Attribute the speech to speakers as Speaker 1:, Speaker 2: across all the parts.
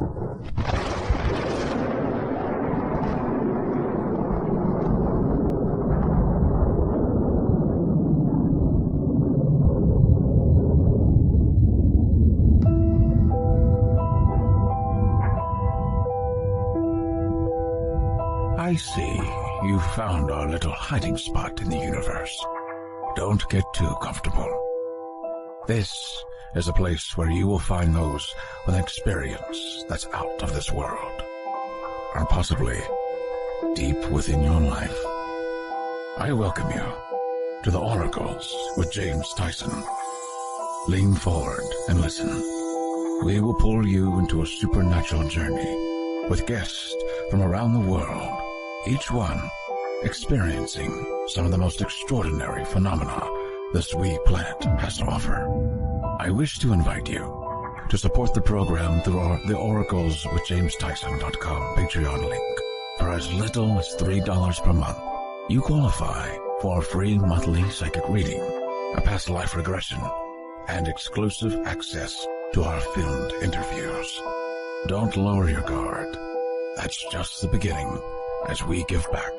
Speaker 1: I see you found our little hiding spot in the universe. Don't get too comfortable. This is a place where you will find those with an experience that's out of this world, and possibly deep within your life. I welcome you to the Oracles with James Tyson. Lean forward and listen. We will pull you into a supernatural journey with guests from around the world, each one experiencing some of the most extraordinary phenomena this wee planet has to offer. I wish to invite you to support the program through the oracleswithjamestyson.com Patreon link. For as little as $3 per month, you qualify for a free monthly psychic reading, a past life regression, and exclusive access to our filmed interviews. Don't lower your guard. That's just the beginning as we give back.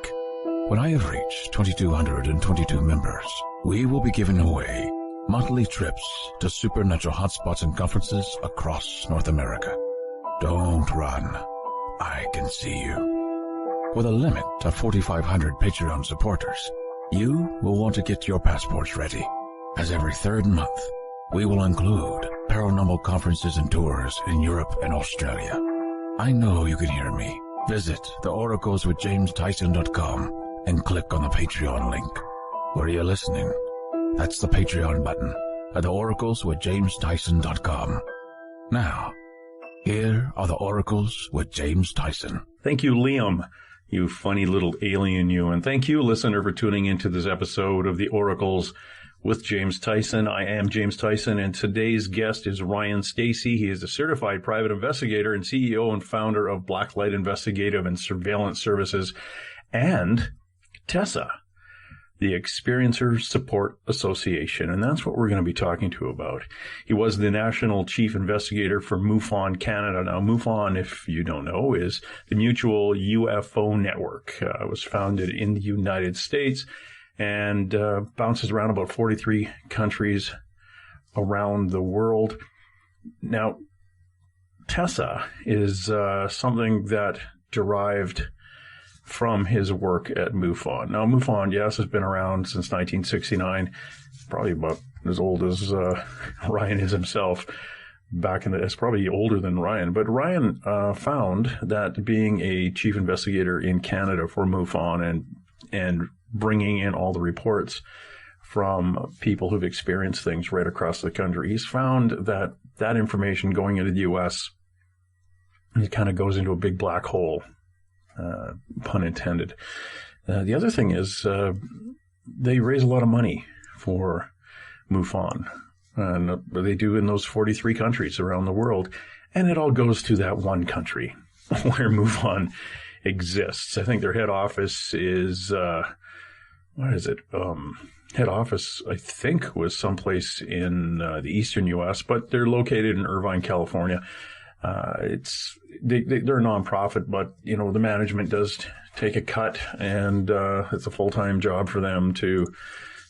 Speaker 1: When I have reached 2,222 members, we will be giving away monthly trips to supernatural hotspots and conferences across North America. Don't run. I can see you. With a limit of 4,500 Patreon supporters, you will want to get your passports ready, as every third month, we will include paranormal conferences and tours in Europe and Australia. I know you can hear me. Visit theoracleswithjamestyson.com and click on the Patreon link. Where are you listening? That's the Patreon button at theoracleswithjamestyson.com. Now, here are the Oracles with James Tyson.
Speaker 2: Thank you, Liam, you funny little alien you. And thank you, listener, for tuning into this episode of the Oracles with James Tyson. I am James Tyson, and today's guest is Ryan Stacey. He is a certified private investigator and CEO and founder of Blacklight Investigative and Surveillance Services and T.E.S.A, the Experiencer Support Association. And that's what we're going to be talking to about. He was the national chief investigator for MUFON Canada. Now, MUFON, if you don't know, is the Mutual UFO Network. It was founded in the United States and bounces around about 43 countries around the world. Now, T.E.S.A is something that derived from his work at MUFON. Now, MUFON, yes, has been around since 1969, probably about as old as Ryan is himself. It's probably older than Ryan. But Ryan found that being a chief investigator in Canada for MUFON and bringing in all the reports from people who've experienced things right across the country, he's found that that information going into the U.S., it kind of goes into a big black hole, pun intended. The other thing is they raise a lot of money for MUFON, and they do in those 43 countries around the world, and it all goes to that one country where MUFON exists. I think their head office is head office, I think, was someplace in the eastern U.S., but they're located in Irvine, California. They're a nonprofit, but, you know, the management does take a cut, and it's a full-time job for them to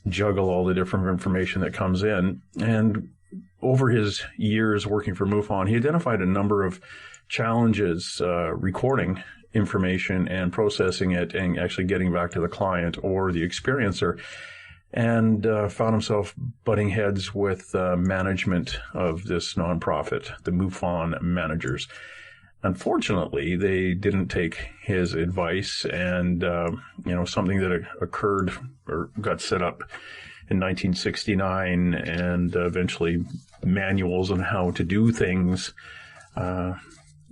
Speaker 2: juggle all the different information that comes in. And over his years working for MUFON, he identified a number of challenges recording information and processing it and actually getting back to the client or the experiencer, and found himself butting heads with management of this nonprofit, the MUFON managers. Unfortunately, they didn't take his advice, and something that occurred or got set up in 1969, and eventually manuals on how to do things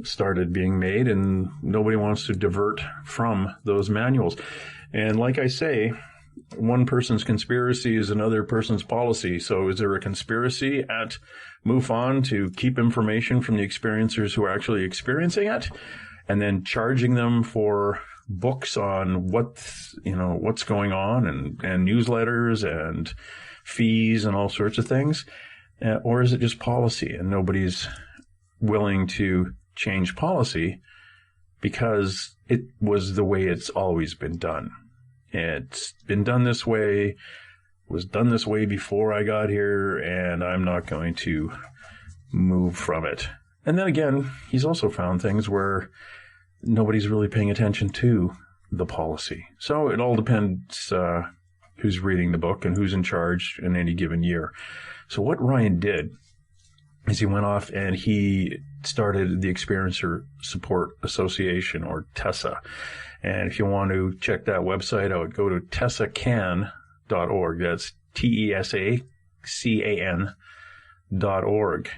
Speaker 2: started being made, and nobody wants to divert from those manuals. And like I say, one person's conspiracy is another person's policy. So is there a conspiracy at MUFON to keep information from the experiencers who are actually experiencing it, and then charging them for books on what's going on, and newsletters and fees and all sorts of things? Or is it just policy and nobody's willing to change policy because it was the way it's always been done. It's been done this way, was done this way before I got here, and I'm not going to move from it. And then again, he's also found things where nobody's really paying attention to the policy. So it all depends who's reading the book and who's in charge in any given year. So what Ryan did is he went off and he started the Experiencer Support Association, or T.E.S.A. And if you want to check that website out, go to TESACAN.org. That's TESACAN.org.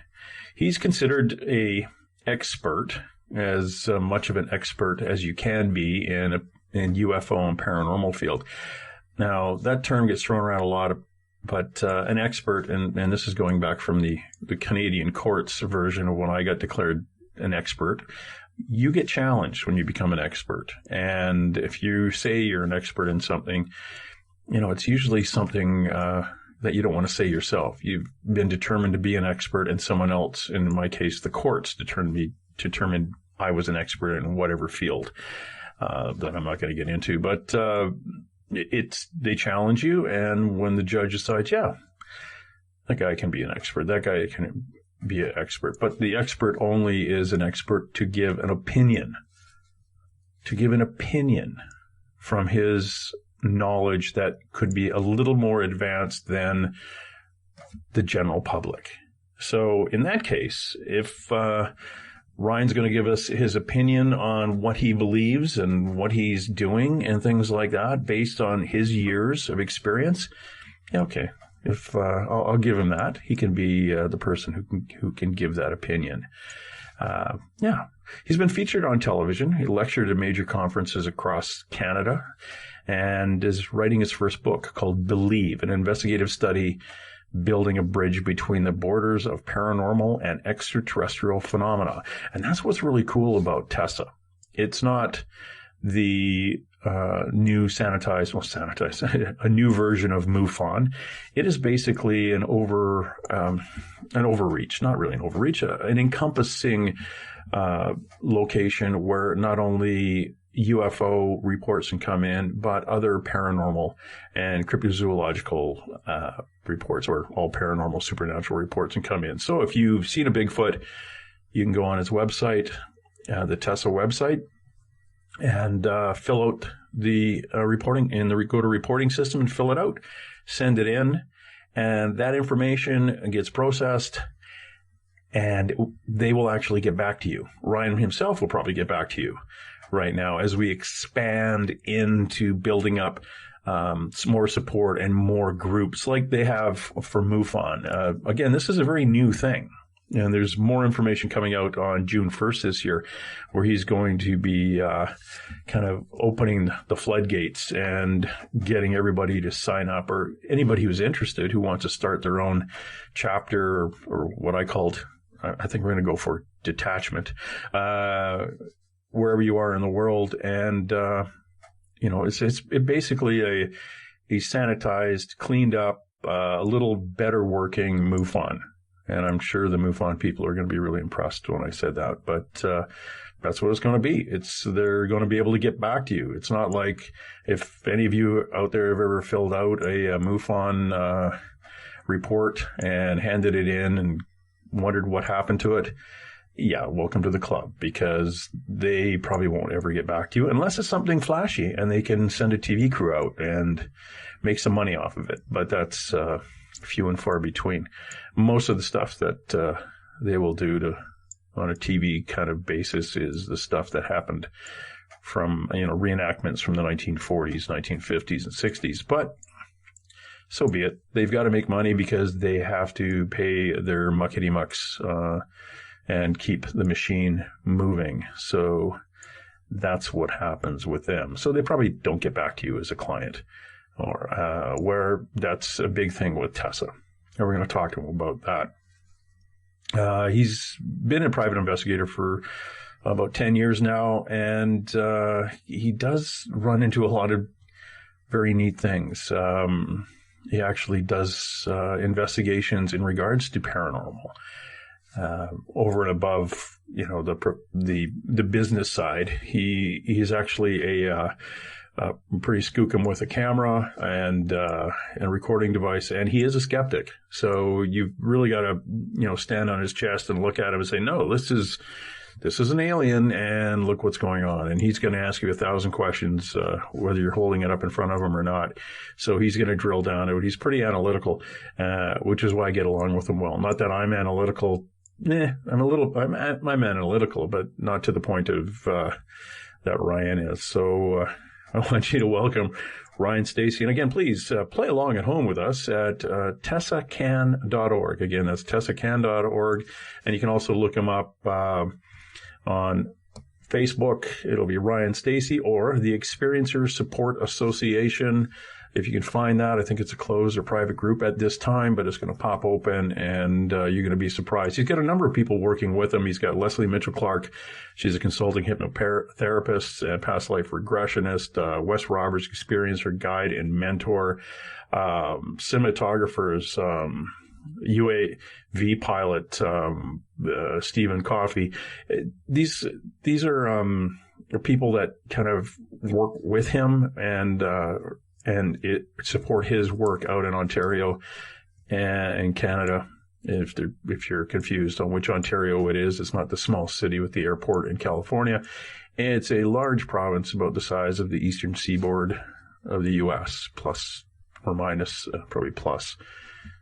Speaker 2: He's considered a expert, as much of an expert as you can be in UFO and paranormal field. Now, that term gets thrown around a lot, but an expert, and this is going back from the Canadian courts version of when I got declared an expert, you get challenged when you become an expert. And if you say you're an expert in something, it's usually something that you don't want to say yourself. You've been determined to be an expert, and someone else, in my case, the courts, determined I was an expert in whatever field that I'm not going to get into. But they challenge you, and when the judge decides, yeah, that guy can be an expert, that guy can be an expert, but the expert only is an expert to give an opinion, from his knowledge that could be a little more advanced than the general public. So in that case, if Ryan's going to give us his opinion on what he believes and what he's doing and things like that based on his years of experience, yeah, okay. If I'll give him that, he can be the person who can give that opinion. Yeah, he's been featured on television. He lectured at major conferences across Canada, and is writing his first book called Believe, an investigative study building a bridge between the borders of paranormal and extraterrestrial phenomena. And that's what's really cool about T.E.S.A. It's not the new a new version of MUFON. It is basically an overreach, not really an overreach, an encompassing location where not only UFO reports can come in, but other paranormal and cryptozoological reports, or all paranormal supernatural reports can come in. So if you've seen a Bigfoot, you can go on his website, the T.E.S.A. website, and fill out the reporting in the go to reporting system and fill it out, send it in, and that information gets processed, and they will actually get back to you. Ryan himself will probably get back to you right now as we expand into building up some more support and more groups like they have for MUFON. Again, this is a very new thing. And there's more information coming out on June 1st this year, where he's going to be kind of opening the floodgates and getting everybody to sign up, or anybody who's interested who wants to start their own chapter, or what I called, I think we're going to go for detachment, wherever you are in the world. And, it's basically a sanitized, cleaned up, a little better working MUFON. And I'm sure the MUFON people are going to be really impressed when I said that. But that's what it's going to be. They're going to be able to get back to you. It's not like, if any of you out there have ever filled out a MUFON report and handed it in and wondered what happened to it. Yeah, welcome to the club, because they probably won't ever get back to you unless it's something flashy and they can send a TV crew out and make some money off of it. But that's few and far between. Most of the stuff that they will do on a TV kind of basis is the stuff that happened from, reenactments from the 1940s, 1950s, and 60s. But so be it. They've got to make money because they have to pay their muckety-mucks and keep the machine moving. So that's what happens with them. So they probably don't get back to you as a client, or where that's a big thing with T.E.S.A. And we're going to talk to him about that. He's been a private investigator for about 10 years now, and he does run into a lot of very neat things. He actually does investigations in regards to paranormal, over and above the business side. He's actually a pretty skookum with a camera and recording device, and he is a skeptic. So you've really got to stand on his chest and look at him and say, no, this is an alien, and look what's going on. And he's going to ask you 1,000 questions, whether you're holding it up in front of him or not. So he's going to drill down to it. He's pretty analytical, which is why I get along with him well. Not that I'm analytical. I'm analytical, but not to the point of that Ryan is. So I want you to welcome Ryan, Stacy. And again, please play along at home with us at T.E.S.A.can.org. Again, that's T.E.S.A.can.org. And you can also look him up on Facebook. It'll be Ryan Stacy or the Experiencer Support Association. If you can find that, I think it's a closed or private group at this time, but it's going to pop open, and you're going to be surprised. He's got a number of people working with him. He's got Leslie Mitchell-Clark. She's a consulting hypnotherapist and past life regressionist. Wes Roberts, experiencer, guide, and mentor. Cinematographers, UAV pilot, Stephen Coffey. These are people that kind of work with him and support his work out in Ontario and Canada. If you're confused on which Ontario it is, it's not the small city with the airport in California. It's a large province about the size of the eastern seaboard of the U.S., plus or minus, probably plus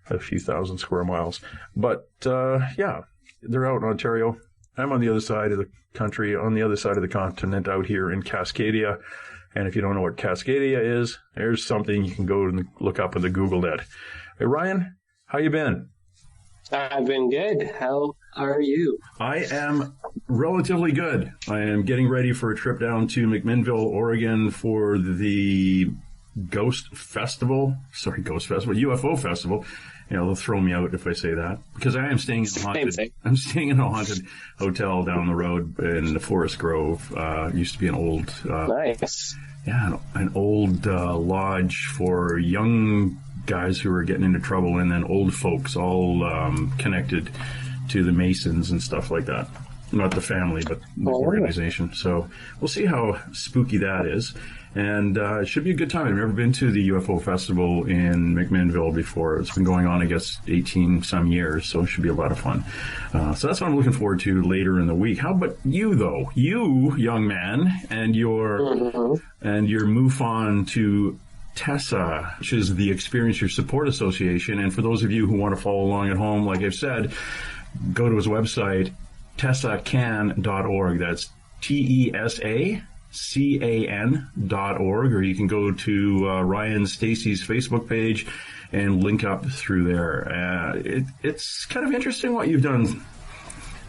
Speaker 2: a few thousand square miles. But yeah, they're out in Ontario. I'm on the other side of the country, on the other side of the continent, out here in Cascadia. And if you don't know what Cascadia is, there's something you can go and look up in the Google net. Hey, Ryan, how you been?
Speaker 3: I've been good. How are you?
Speaker 2: I am relatively good. I am getting ready for a trip down to McMinnville, Oregon for the UFO Festival. They'll throw me out if I say that, because I am staying in I'm staying in a haunted hotel down the road in the Forest Grove. Used to be an old,
Speaker 3: nice.
Speaker 2: Yeah, an old lodge for young guys who were getting into trouble, and then old folks, all connected to the Masons and stuff like that. Not the family, but the organization. So we'll see how spooky that is. And it should be a good time. I've never been to the UFO Festival in McMinnville before. It's been going on, I guess, 18-some years, so it should be a lot of fun. So that's what I'm looking forward to later in the week. How about you, though? You, young man, and your MUFON to T.E.S.A, which is the Experiencer Support Association. And for those of you who want to follow along at home, like I've said, go to his website, T.E.S.A.can.org. That's TESACAN.org, or you can go to Ryan Stacy's Facebook page and link up through there. It's kind of interesting what you've done.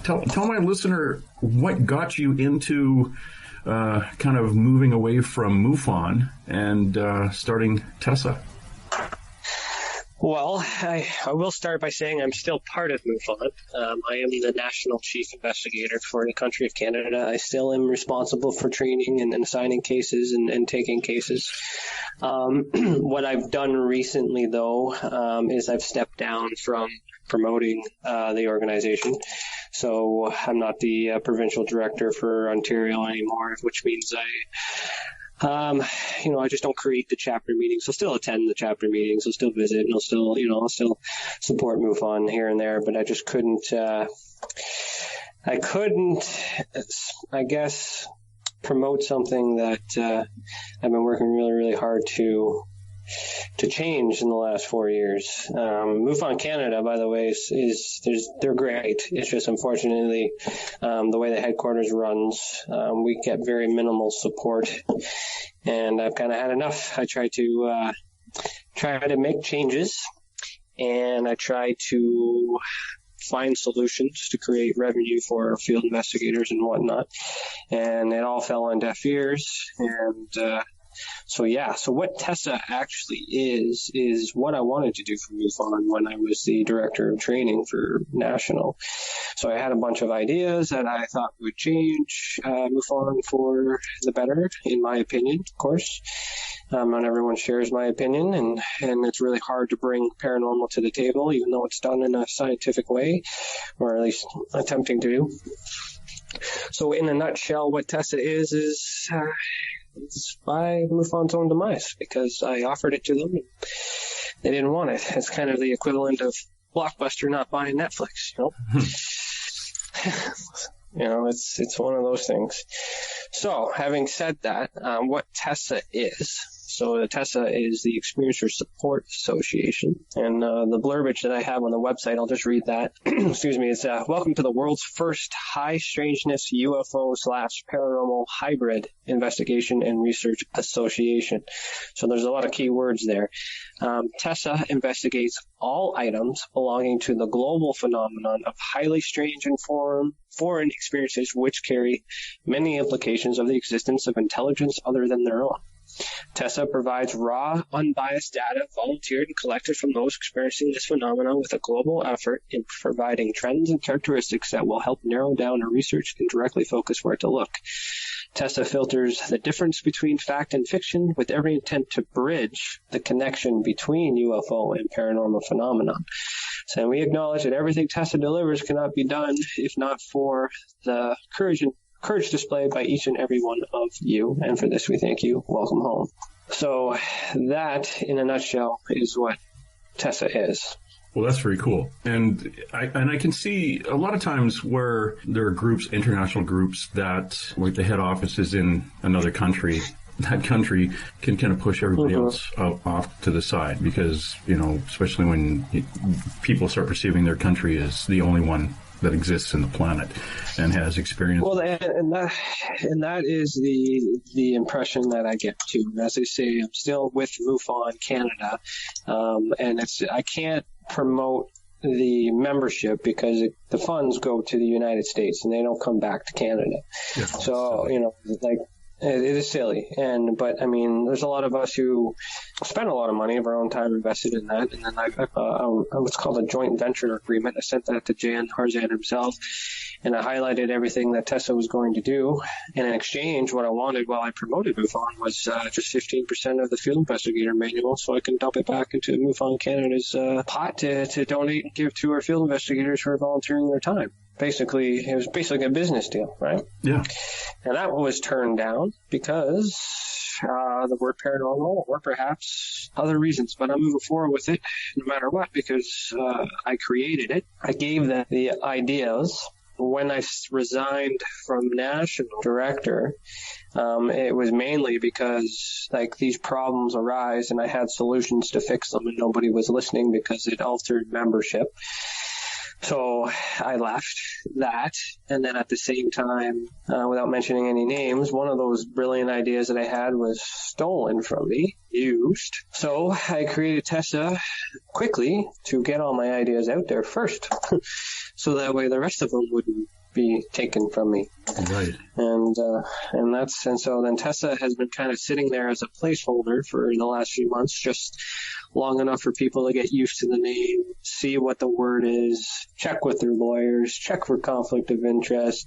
Speaker 2: Tell my listener what got you into kind of moving away from MUFON and starting T.E.S.A.
Speaker 3: Well, I will start by saying I'm still part of MUFON. I am the National Chief Investigator for the country of Canada. I still am responsible for training and assigning cases and taking cases. What I've done recently, though, is I've stepped down from promoting the organization. So I'm not the provincial director for Ontario anymore, which means I just don't create the chapter meetings. I'll still attend the chapter meetings. I'll still visit, and I'll still support MUFON here and there. But I just couldn't, I guess, promote something that I've been working really, really hard to change in the last 4 years. MUFON Canada, by the way, they're great. It's just unfortunately the way the headquarters runs, we get very minimal support, and I've kind of had enough. I try to make changes, and I try to find solutions to create revenue for field investigators and whatnot, and it all fell on deaf ears. And So what T.E.S.A actually is what I wanted to do for MUFON when I was the director of training for National. So I had a bunch of ideas that I thought would change MUFON for the better, in my opinion, of course. Not everyone shares my opinion, and it's really hard to bring paranormal to the table, even though it's done in a scientific way, or at least attempting to do. So in a nutshell, what T.E.S.A is it's by MUFON's own demise, because I offered it to them and they didn't want it. It's kind of the equivalent of Blockbuster not buying Netflix, It's one of those things. So having said that, what T.E.S.A is. So the T.E.S.A is the Experiencer Support Association. And the blurbage that I have on the website, I'll just read that. Excuse me. It's welcome to the world's first high strangeness UFO/paranormal hybrid investigation and research association. So there's a lot of key words there. T.E.S.A investigates all items belonging to the global phenomenon of highly strange and foreign experiences which carry many implications of the existence of intelligence other than their own. T.E.S.A provides raw, unbiased data volunteered and collected from those experiencing this phenomenon with a global effort in providing trends and characteristics that will help narrow down our research and directly focus where to look. T.E.S.A filters the difference between fact and fiction with every intent to bridge the connection between UFO and paranormal phenomenon. So we acknowledge that everything T.E.S.A delivers cannot be done if not for the courage displayed by each and every one of you, and for this we thank you. Welcome home. So that, in a nutshell, is what T.E.S.A is.
Speaker 2: Well, that's very cool. And I can see a lot of times where there are groups, international groups, that like the head office is in another country. That country can kind of push everybody else off to the side because, especially when people start perceiving their country as the only one that exists in the planet and has experience. Well,
Speaker 3: and that is the impression that I get too. As I say, I'm still with MUFON Canada, and I can't promote the membership because the funds go to the United States and they don't come back to Canada. Yeah, so it is silly. But I mean, there's a lot of us who spend a lot of money of our own time invested in that. And then I what's called a joint venture agreement. I sent that to Jan Harzan himself. And I highlighted everything that T.E.S.A was going to do. And in exchange, what I wanted while I promoted MUFON was just 15% of the field investigator manual so I can dump it back into MUFON Canada's pot to donate and give to our field investigators who are volunteering their time. It was basically a business deal, right?
Speaker 2: Yeah.
Speaker 3: And that was turned down because the word paranormal or perhaps other reasons. But I'm moving forward with it no matter what because I created it. I gave them the ideas. When I resigned from national director, it was mainly because these problems arise and I had solutions to fix them and nobody was listening because it altered membership. So I left that, and then at the same time, without mentioning any names, one of those brilliant ideas that I had was stolen from me, used. So I created T.E.S.A quickly to get all my ideas out there first, so that way the rest of them wouldn't be taken from me.
Speaker 2: Right.
Speaker 3: And so then T.E.S.A has been kind of sitting there as a placeholder for the last few months, just long enough for people to get used to the name, see what the word is, check with their lawyers, check for conflict of interest,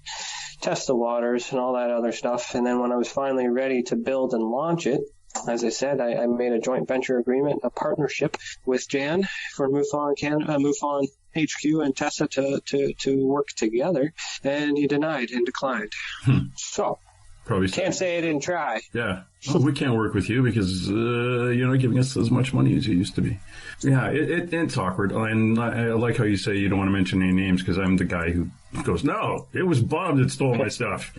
Speaker 3: test the waters, and all that other stuff. And then when I was finally ready to build and launch it, as I said, I made a joint venture agreement, a partnership with Jan for MUFON Canada, MUFON HQ and T.E.S.A to work together, and he denied and declined. So
Speaker 2: probably
Speaker 3: can't say I didn't try.
Speaker 2: Yeah. Well, we can't work with you because you're not giving us as much money as you used to be. Yeah, it's awkward. And I like how you say you don't want to mention any names because I'm the guy who goes, no, it was Bob that stole my stuff.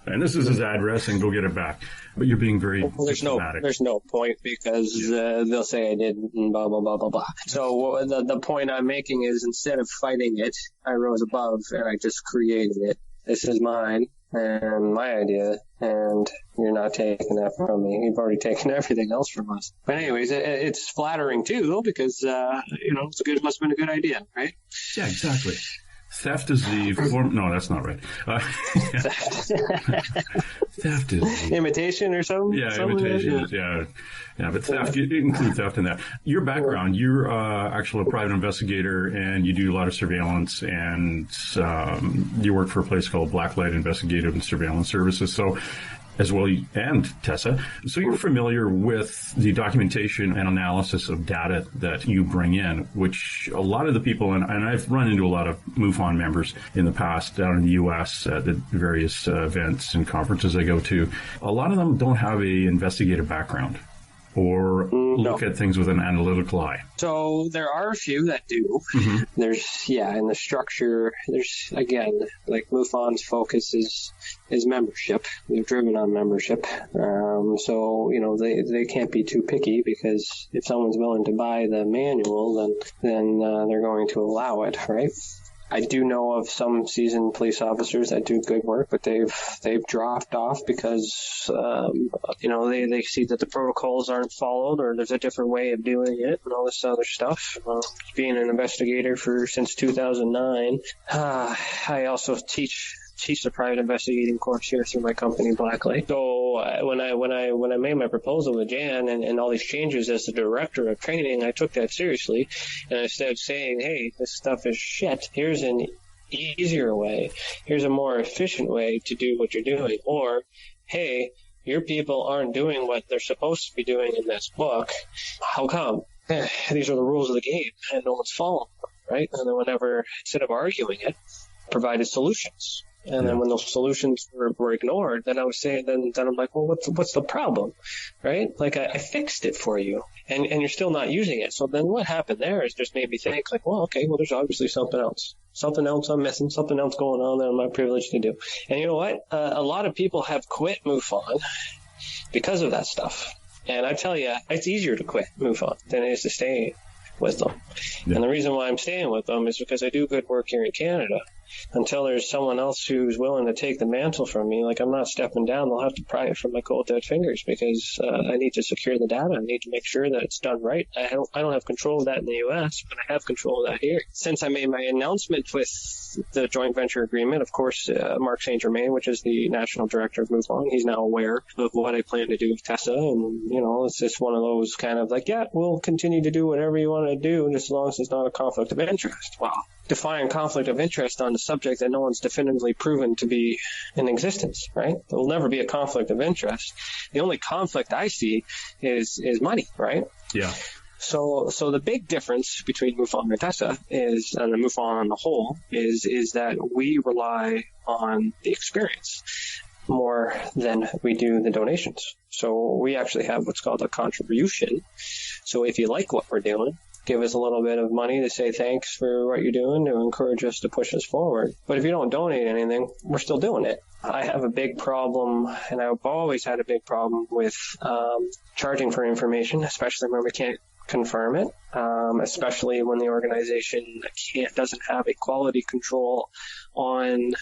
Speaker 2: And this is his address and go get it back. But you're being very diplomatic.
Speaker 3: There's no point because they'll say I didn't and blah, blah, blah, blah, blah. So the point I'm making is instead of fighting it, I rose above and I just created it. This is mine and my idea, and you're not taking that from me. You've already taken everything else from us. But anyways, it's flattering too because, it must have been a good idea, right?
Speaker 2: Yeah, exactly. Theft is the form. No, that's not right. Theft is
Speaker 3: imitation or something.
Speaker 2: Yeah, imitation. Yeah. But theft, you include theft in that. Your background, you're actually a private investigator, and you do a lot of surveillance, and you work for a place called Blacklight Investigative and Surveillance Services. So, as well, and T.E.S.A. So you're familiar with the documentation and analysis of data that you bring in, which a lot of the people, and I've run into a lot of MUFON members in the past down in the U.S. at the various events and conferences I go to, a lot of them don't have a investigative background or look at things with an analytical eye.
Speaker 3: So there are a few that do. Mm-hmm. There's, in the structure, there's, again, like MUFON's focus is membership. They're driven on membership. So, they can't be too picky, because if someone's willing to buy the manual, then they're going to allow it, right? I do know of some seasoned police officers that do good work, but they've dropped off because they see that the protocols aren't followed, or there's a different way of doing it, and all this other stuff. Being an investigator since 2009, I also teach the private investigating course here through my company, Blacklight. So when I made my proposal with Jan and all these changes as the director of training, I took that seriously, and instead of saying, hey, this stuff is shit, here's an easier way, here's a more efficient way to do what you're doing, or hey, your people aren't doing what they're supposed to be doing in this book. How come? These are the rules of the game, and no one's following them, right? And then instead of arguing it, provided solutions. And then when those solutions were ignored, then I was saying, then I'm like, well, what's the problem, right? Like I fixed it for you, and you're still not using it. So then what happened there is just made me think, like, well, okay, well, there's obviously something else I'm missing, something else going on that I'm not privileged to do. And you know what? A lot of people have quit MUFON because of that stuff. And I tell you, it's easier to quit MUFON than it is to stay with them. Yeah. And the reason why I'm staying with them is because I do good work here in Canada. Until there's someone else who's willing to take the mantle from me, like I'm not stepping down, they'll have to pry it from my cold dead fingers, because I need to secure the data. I need to make sure that it's done right. I don't have control of that in the U.S., but I have control of that here. Since I made my announcement with the joint venture agreement, of course, Mark St. Germain, which is the national director of MUFON, he's now aware of what I plan to do with T.E.S.A. And, it's just one of those kind of like, yeah, we'll continue to do whatever you want to do, just as long as it's not a conflict of interest. Wow. Define conflict of interest on the subject that no one's definitively proven to be in existence, right? There will never be a conflict of interest. The only conflict I see is money, right?
Speaker 2: Yeah.
Speaker 3: So the big difference between MUFON and T.E.S.A. is, and the MUFON on the whole, is that we rely on the experience more than we do the donations. So we actually have what's called a contribution. So if you like what we're doing, give us a little bit of money to say thanks for what you're doing, to encourage us to push us forward. But if you don't donate anything, we're still doing it. I have a big problem, and I've always had a big problem with charging for information, especially when we can't confirm it, especially when the organization doesn't have a quality control on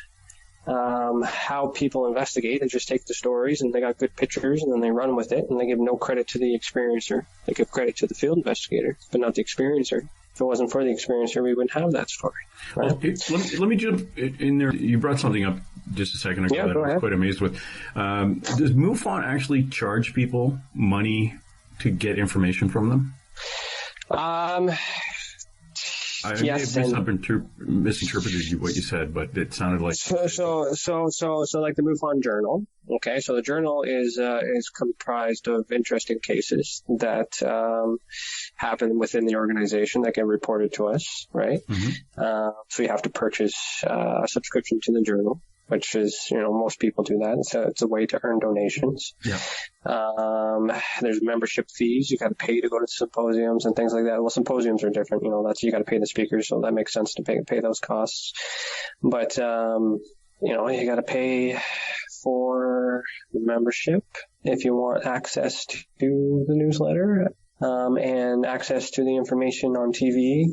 Speaker 3: how people investigate. They just take the stories and they got good pictures and then they run with it, and they give no credit to the experiencer. They give credit to the field investigator, but not the experiencer. If it wasn't for the experiencer, we wouldn't have that story. Right?
Speaker 2: Well, let me jump in there. You brought something up just a second ago that I was quite amazed with. Does MUFON actually charge people money to get information from them? I may have misinterpreted what you said, but it sounded like
Speaker 3: so like the MUFON Journal. Okay, so the journal is comprised of interesting cases that happen within the organization that get reported to us, right? Mm-hmm. So you have to purchase a subscription to the journal, which is, most people do that. So it's a way to earn donations. Yeah. There's membership fees. You got to pay to go to symposiums and things like that. Well, symposiums are different. You got to pay the speakers, so that makes sense to pay those costs. But, you got to pay for the membership if you want access to the newsletter. And access to the information on TV,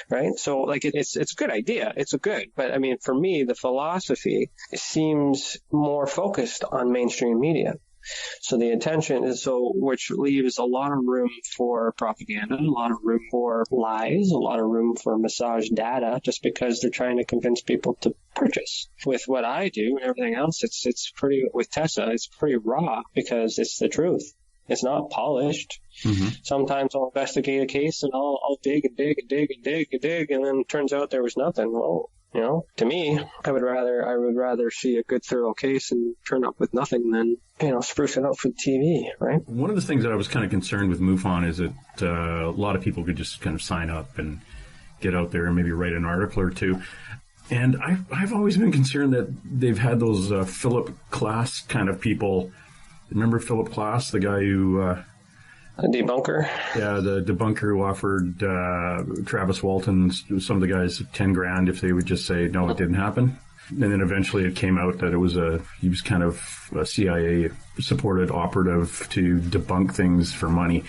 Speaker 3: right? So, like, it's a good idea. But I mean, for me, the philosophy seems more focused on mainstream media. So the attention is which leaves a lot of room for propaganda, a lot of room for lies, a lot of room for massaged data, just because they're trying to convince people to purchase. With what I do and everything else, it's pretty, with T.E.S.A., it's pretty raw because it's the truth. It's not polished. Mm-hmm. Sometimes I'll investigate a case and I'll dig and dig and dig and dig and dig, and then it turns out there was nothing. Well, To me, I would rather see a good thorough case and turn up with nothing than, spruce it up for the TV, right?
Speaker 2: One of the things that I was kind of concerned with MUFON is that a lot of people could just kind of sign up and get out there and maybe write an article or two. And I've always been concerned that they've had those Philip Klass kind of people. Remember Philip Klass, the guy who...
Speaker 3: a debunker?
Speaker 2: Yeah, the debunker who offered Travis Walton, some of the guys, $10,000 if they would just say, no, it didn't happen. And then eventually it came out that he was kind of a CIA-supported operative to debunk things for money.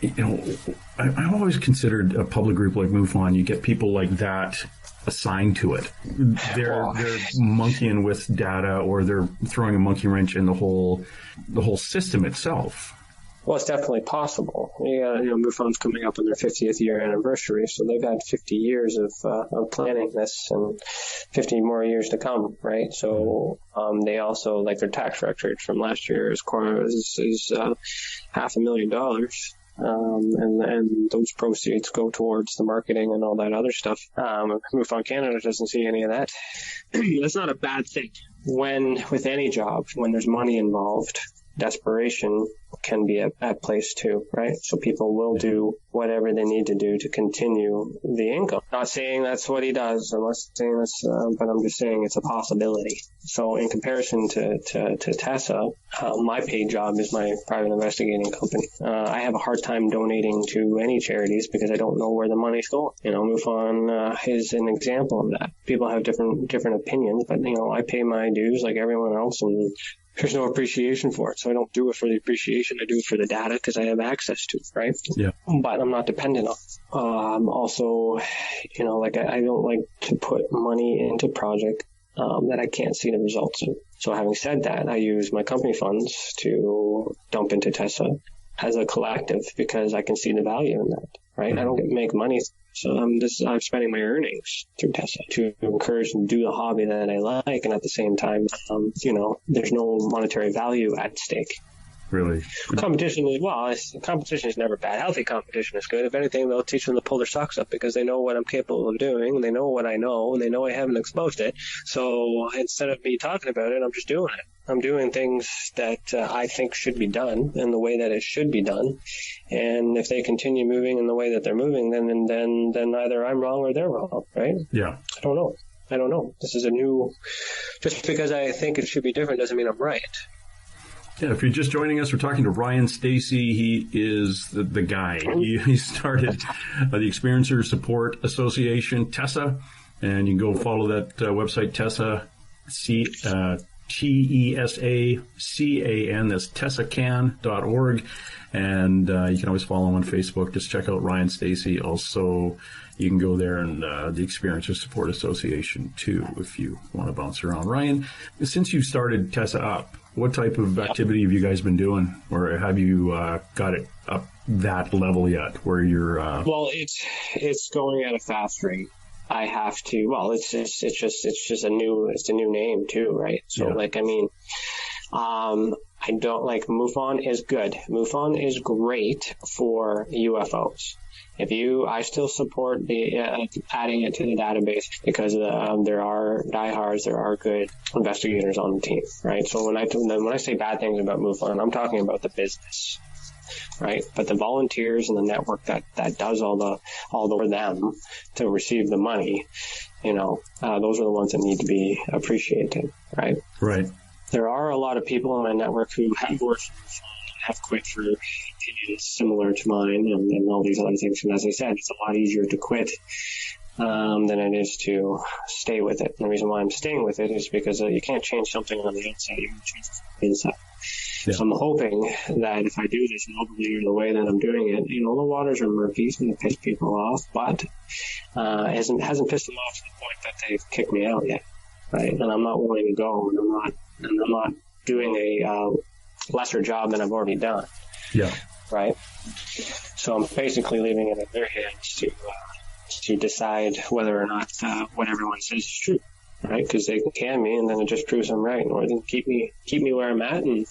Speaker 2: I always considered a public group like MUFON, you get people like that assigned to it. They're monkeying with data, or they're throwing a monkey wrench in the whole system itself.
Speaker 3: Well, it's definitely possible. MUFON's coming up on their 50th year anniversary, so they've had 50 years of planning this and 50 more years to come, right? So they also, like their tax record from last year is $500,000. And those proceeds go towards the marketing and all that other stuff. MUFON Canada doesn't see any of that. That's not a bad thing. With any job, when there's money involved, desperation can be at place too, right? So people will do whatever they need to do to continue the income. Not saying that's what he does, I'm not saying that's, but I'm just saying it's a possibility. So in comparison to T.E.S.A, my paid job is my private investigating company. I have a hard time donating to any charities because I don't know where the money's going. MUFON is an example of that. People have different opinions, but I pay my dues like everyone else, and there's no appreciation for it. So I don't do it for the appreciation. I do it for the data because I have access to it, right? Yeah. But I'm not dependent on it. Also, I don't like to put money into project that I can't see the results of. So having said that, I use my company funds to dump into T.E.S.A as a collective because I can see the value in that, right? I don't make money. So I'm spending my earnings through T.E.S.A to encourage and do the hobby that I like. And at the same time, there's no monetary value at stake.
Speaker 2: Really?
Speaker 3: Competition is never bad. Healthy competition is good. If anything, they'll teach them to pull their socks up because they know what I'm capable of doing, and they know what I know, and they know I haven't exposed it. So instead of me talking about it, I'm just doing it. I'm doing things that I think should be done in the way that it should be done. And if they continue moving in the way that they're moving, then either I'm wrong or they're wrong, right?
Speaker 2: Yeah.
Speaker 3: I don't know. This is just because I think it should be different doesn't mean I'm right.
Speaker 2: Yeah, if you're just joining us, we're talking to Ryan Stacey. He is the guy. He started the Experiencer Support Association, T.E.S.A, and you can go follow that website, T.E.S.A, T.E.S.A.C.A.N, that's TESSACAN.org, and you can always follow him on Facebook. Just check out Ryan Stacey. Also, you can go there and the Experiencer Support Association, too, if you want to bounce around. Ryan, since you started T.E.S.A up, what type of activity have you guys been doing, or have you got it up that level yet, where you're?
Speaker 3: Well, it's going at a fast rate. I have to. Well, it's just a new name too, right? So I don't like MUFON is good. MUFON is great for UFOs. I still support the adding it to the database because there are diehards, there are good investigators on the team, right? So when I say bad things about MUFON, I'm talking about the business, right? But the volunteers and the network that does all the for them to receive the money, those are the ones that need to be appreciated, right?
Speaker 2: Right.
Speaker 3: There are a lot of people in my network who have worked have quit for opinions similar to mine and all these other things. And as I said, it's a lot easier to quit than it is to stay with it. And the reason why I'm staying with it is because you can't change something on the outside, you can change it on the inside. Yeah. So I'm hoping that if I do this nobly the way that I'm doing it, the waters are murky, it's going to piss people off, but hasn't pissed them off to the point that they've kicked me out yet, right? And I'm not willing to go, and I'm not doing a lesser job than I've already done.
Speaker 2: Yeah.
Speaker 3: Right. So I'm basically leaving it in their hands to decide whether or not what everyone says is true. Right. Because they can can me and then it just proves I'm right. Or they can keep me where I'm at and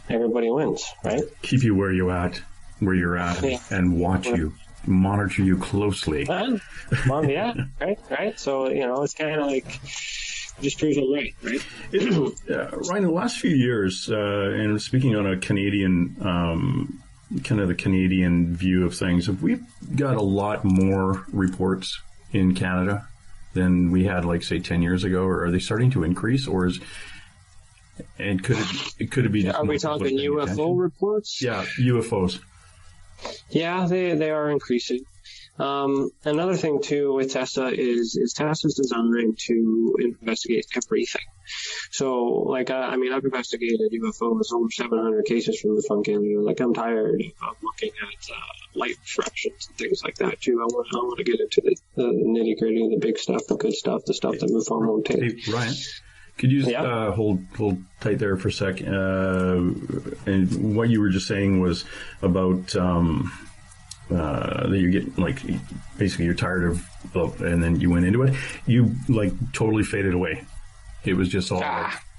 Speaker 3: everybody wins. Right.
Speaker 2: Keep you where you're at, yeah. And watch you monitor you closely.
Speaker 3: Well, yeah, right. So, it's kind of like just proves it right?
Speaker 2: Ryan, in the last few years, and speaking on a Canadian, kind of the Canadian view of things, have we got a lot more reports in Canada than we had, like, say, 10 years ago? Or are they starting to increase, or could it be?
Speaker 3: Are we talking UFO reports?
Speaker 2: Yeah, UFOs.
Speaker 3: Yeah, they are increasing. Another thing too with T.E.S.A is T.E.S.A is designed to investigate everything. So, like, I've investigated UFOs, over 700 cases from MUFON Canada. Like, I'm tired of looking at light refractions and things like that too. I want to get into the nitty gritty, the big stuff, the good stuff, the stuff that MUFON won't take.
Speaker 2: Hey, Ryan, could you just hold tight there for a sec? And what you were just saying was about that you get, like, basically you're tired of, and then you went into it. You, like, totally faded away. It was just all,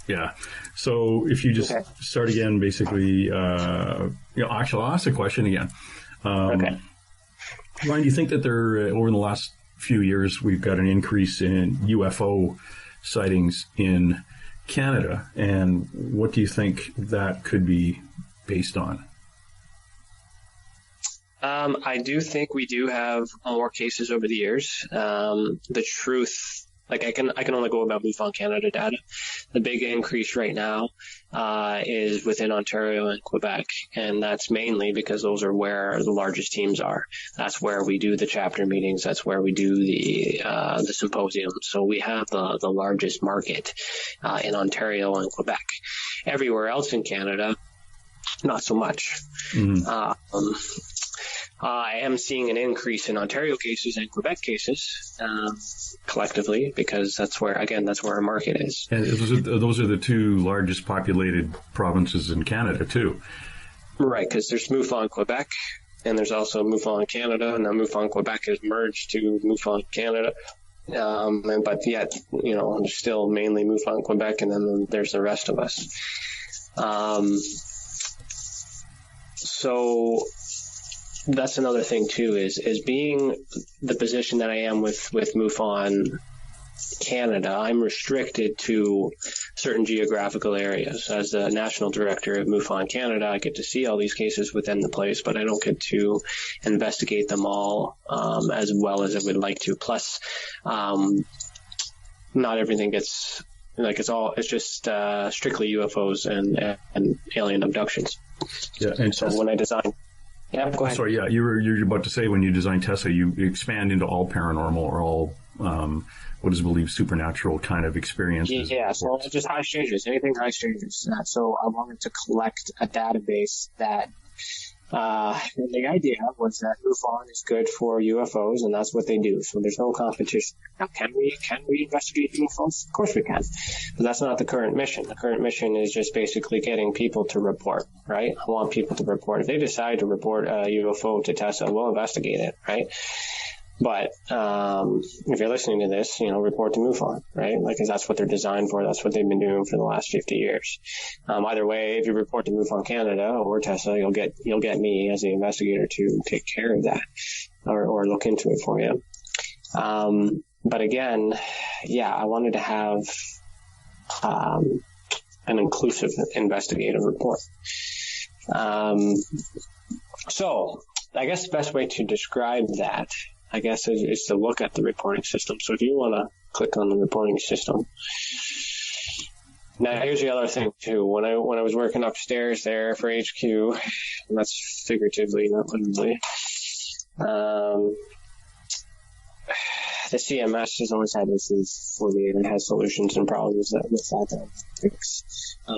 Speaker 2: yeah. So if you just start again, basically, actually, I'll ask the question again. Ryan, do you think that over the last few years, we've got an increase in UFO sightings in Canada, and what do you think that could be based on?
Speaker 3: I do think we do have more cases over the years. The truth, like, I can only go about MUFON Canada data. The big increase right now is within Ontario and Quebec, and that's mainly because those are where the largest teams are. That's where we do the chapter meetings. That's where we do the symposiums. So we have the largest market in Ontario and Quebec. Everywhere else in Canada, not so much. Mm-hmm. I am seeing an increase in Ontario cases and Quebec cases collectively, because that's where our market is. And
Speaker 2: those are the two largest populated provinces in Canada too.
Speaker 3: Right, because there's MUFON Quebec, and there's also MUFON Canada, and now MUFON Quebec has merged to MUFON Canada. But yet, there's still mainly MUFON Quebec, and then there's the rest of us. So that's another thing too, is being the position that I am with MUFON Canada, I'm restricted to certain geographical areas. As the national director of MUFON Canada, I get to see all these cases within the place, but I don't get to investigate them all as well as I would like to. Plus, not everything gets, like, it's just strictly UFOs and alien abductions.
Speaker 2: Yeah, and
Speaker 3: so when I design. Yeah, go ahead.
Speaker 2: Sorry, you're about to say when you design T.E.S.A, you expand into all paranormal or all what is believed supernatural kind of experiences.
Speaker 3: Yeah, so just high stages, anything high stages. So I wanted to collect a database that. And the idea was that MUFON is good for UFOs, and that's what they do. So there's no competition. Now, can we investigate UFOs? Of course we can, but that's not the current mission. The current mission is just basically getting people to report. Right? I want people to report. If they decide to report a UFO to T.E.S.A, we'll investigate it. Right? But if you're listening to this, report to MUFON, right? Like, 'cause that's what they're designed for. That's what they've been doing for the last 50 years. Either way, if you report to MUFON Canada or T.E.S.A, you'll get me as the investigator to take care of that or look into it for you. But again, I wanted to have an inclusive investigative report. So I guess the best way to describe that, I guess, is to look at the reporting system. So if you want to click on the reporting system. Now, here's the other thing, too. When I was working upstairs there for HQ, and that's figuratively, not literally, the CMS has always had issues for me, and has solutions and problems with that fix.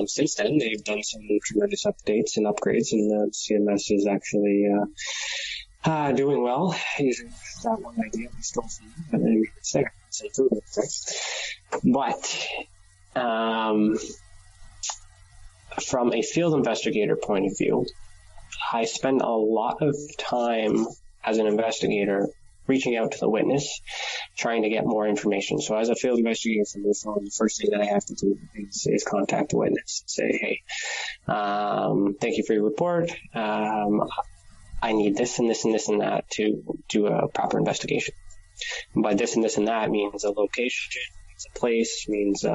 Speaker 3: Since then, they've done some tremendous updates and upgrades, and the CMS is actually doing well, using that one idea we stole from them, but then it's there. It's improvement, right? But from a field investigator point of view, I spend a lot of time as an investigator reaching out to the witness, trying to get more information. So as a field investigator from MUFON, the first thing that I have to do is contact the witness and say, hey, thank you for your report. I need this and this and this and that to do a proper investigation. And by this and this and that means a location, means a place, means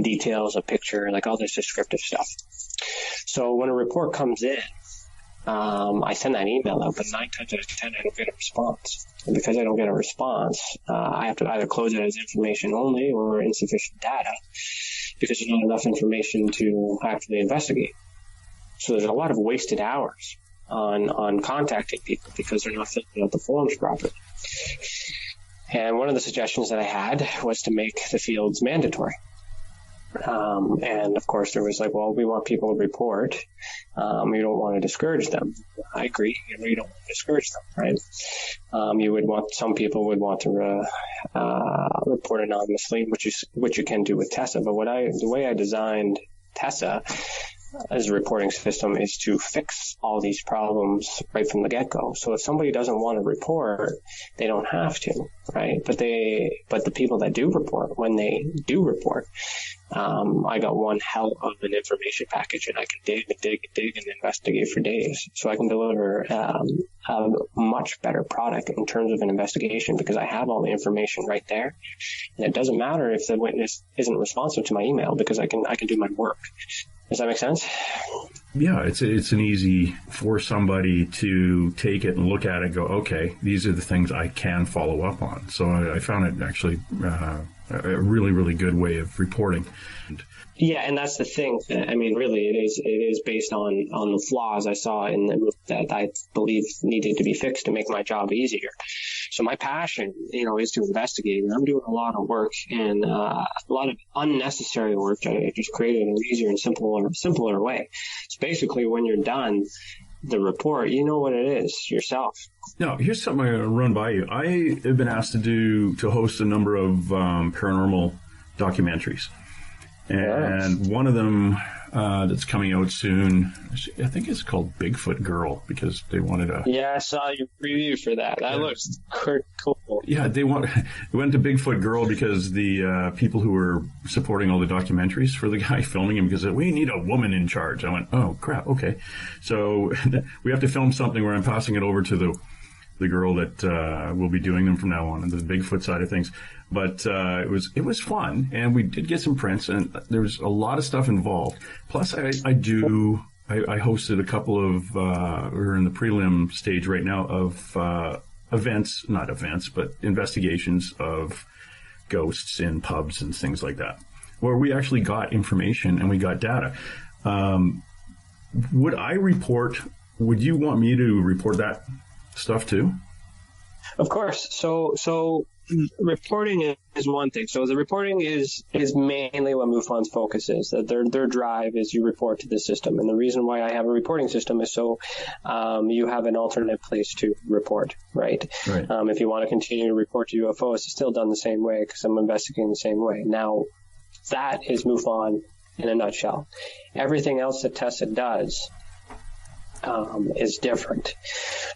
Speaker 3: details, a picture, like all this descriptive stuff. So when a report comes in, I send that email out, but 9 times out of 10, I don't get a response. And because I don't get a response, I have to either close it as information only or insufficient data, because there's not enough information to actually investigate. So there's a lot of wasted hours on contacting people because they're not filling out the forms properly. And one of the suggestions that I had was to make the fields mandatory. And of course there was like, well, we want people to report. We don't want to discourage them. I agree. You don't want to discourage them, right? Some people would want to report anonymously, which you can do with T.E.S.A. But the way I designed T.E.S.A. as a reporting system is to fix all these problems right from the get-go. So if somebody doesn't want to report, they don't have to, right? But the people that do report, when they do report, I got one hell of an information package, and I can dig and investigate for days. So I can deliver a much better product in terms of an investigation because I have all the information right there. And it doesn't matter if the witness isn't responsive to my email because I can do my work. Does that make sense?
Speaker 2: Yeah, it's an easy for somebody to take it and look at it and go, okay, these are the things I can follow up on. So I found it actually a really, really good way of reporting.
Speaker 3: Yeah, and that's the thing. I mean, really, it is based on the flaws I saw in the that I believe needed to be fixed to make my job easier. So my passion, is to investigate, and I'm doing a lot of work and a lot of unnecessary work. I just created an easier and simpler way. So basically, when you're done the report, you know what it is yourself.
Speaker 2: Now, here's something I'm going to run by you. I have been asked to host a number of paranormal documentaries. And one of them that's coming out soon, I think it's called Bigfoot Girl, because they wanted a...
Speaker 3: Yeah, I saw your preview for that. That looks cool.
Speaker 2: Yeah, they went to Bigfoot Girl because the people who were supporting all the documentaries for the guy filming him, because we need a woman in charge. I went, oh, crap, okay. So we have to film something where I'm passing it over to the girl that will be doing them from now on, and the Bigfoot side of things. But it was fun, and we did get some prints, and there was a lot of stuff involved. Plus, I hosted a couple of we're in the prelim stage right now of not events, but investigations of ghosts in pubs and things like that, where we actually got information and we got data. Would you want me to report that stuff too?
Speaker 3: Of course. So reporting is one thing. So the reporting is mainly what MUFON's focus is. That their drive is you report to the system. And the reason why I have a reporting system is so you have an alternate place to report, right? If you want to continue to report to UFOs, it's still done the same way because I'm investigating the same way. Now, that is MUFON in a nutshell. Everything else that T.E.S.A. does is different.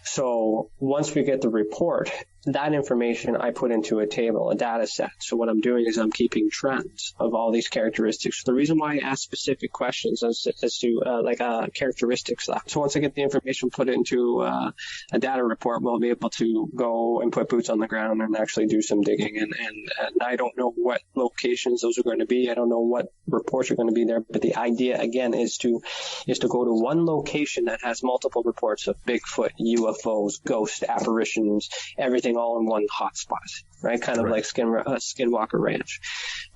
Speaker 3: So once we get the report, that information I put into a table, a data set. So what I'm doing is I'm keeping trends of all these characteristics. The reason why I ask specific questions as to characteristics. So once I get the information, put it into a data report, we'll be able to go and put boots on the ground and actually do some digging. And I don't know what locations those are going to be. I don't know what reports are going to be there. But the idea, again, is to go to one location that has multiple reports of Bigfoot, UFOs, ghosts, apparitions, everything all in one hotspot, right? Kind of like Skinwalker Ranch.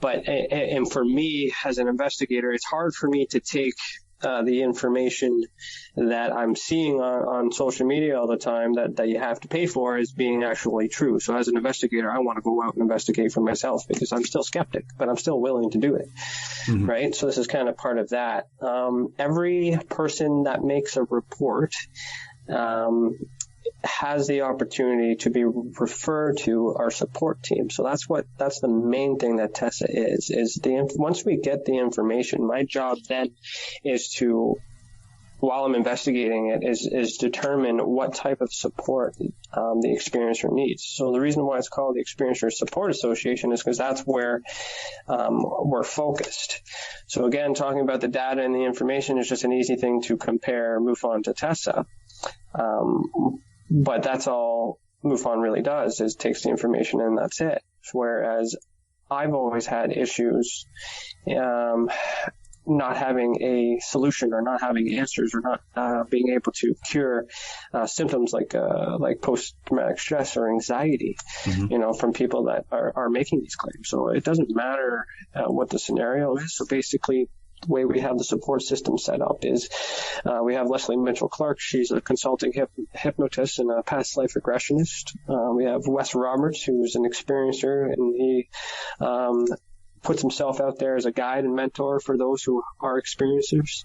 Speaker 3: But and for me as an investigator, it's hard for me to take the information that I'm seeing on social media all the time that you have to pay for as being actually true. So as an investigator, I want to go out and investigate for myself because I'm still skeptic, but I'm still willing to do it, right? So this is kind of part of that. Every person that makes a report has the opportunity to be referred to our support team. So that's the main thing that T.E.S.A. is once we get the information, my job then is to, while I'm investigating it, is determine what type of support the experiencer needs. So the reason why it's called the Experiencer Support Association is because that's where we're focused. So again, talking about the data and the information is just an easy thing to compare MUFON to T.E.S.A. But that's all MUFON really does, is takes the information and that's it. Whereas I've always had issues not having a solution or not having answers or not being able to cure symptoms like post-traumatic stress or anxiety, from people that are making these claims. So it doesn't matter what the scenario is. So basically, the way we have the support system set up is we have Leslie Mitchell-Clark. She's a consulting hypnotist and a past life regressionist. We have Wes Roberts, who's an experiencer, and he puts himself out there as a guide and mentor for those who are experiencers.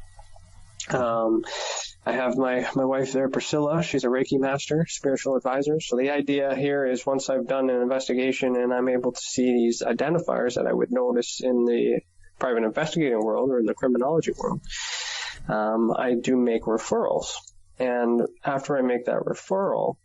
Speaker 3: I have my wife there, Priscilla. She's a Reiki master, spiritual advisor. So the idea here is once I've done an investigation and I'm able to see these identifiers that I would notice in the private investigating world or in the criminology world, I do make referrals. And after I make that referral,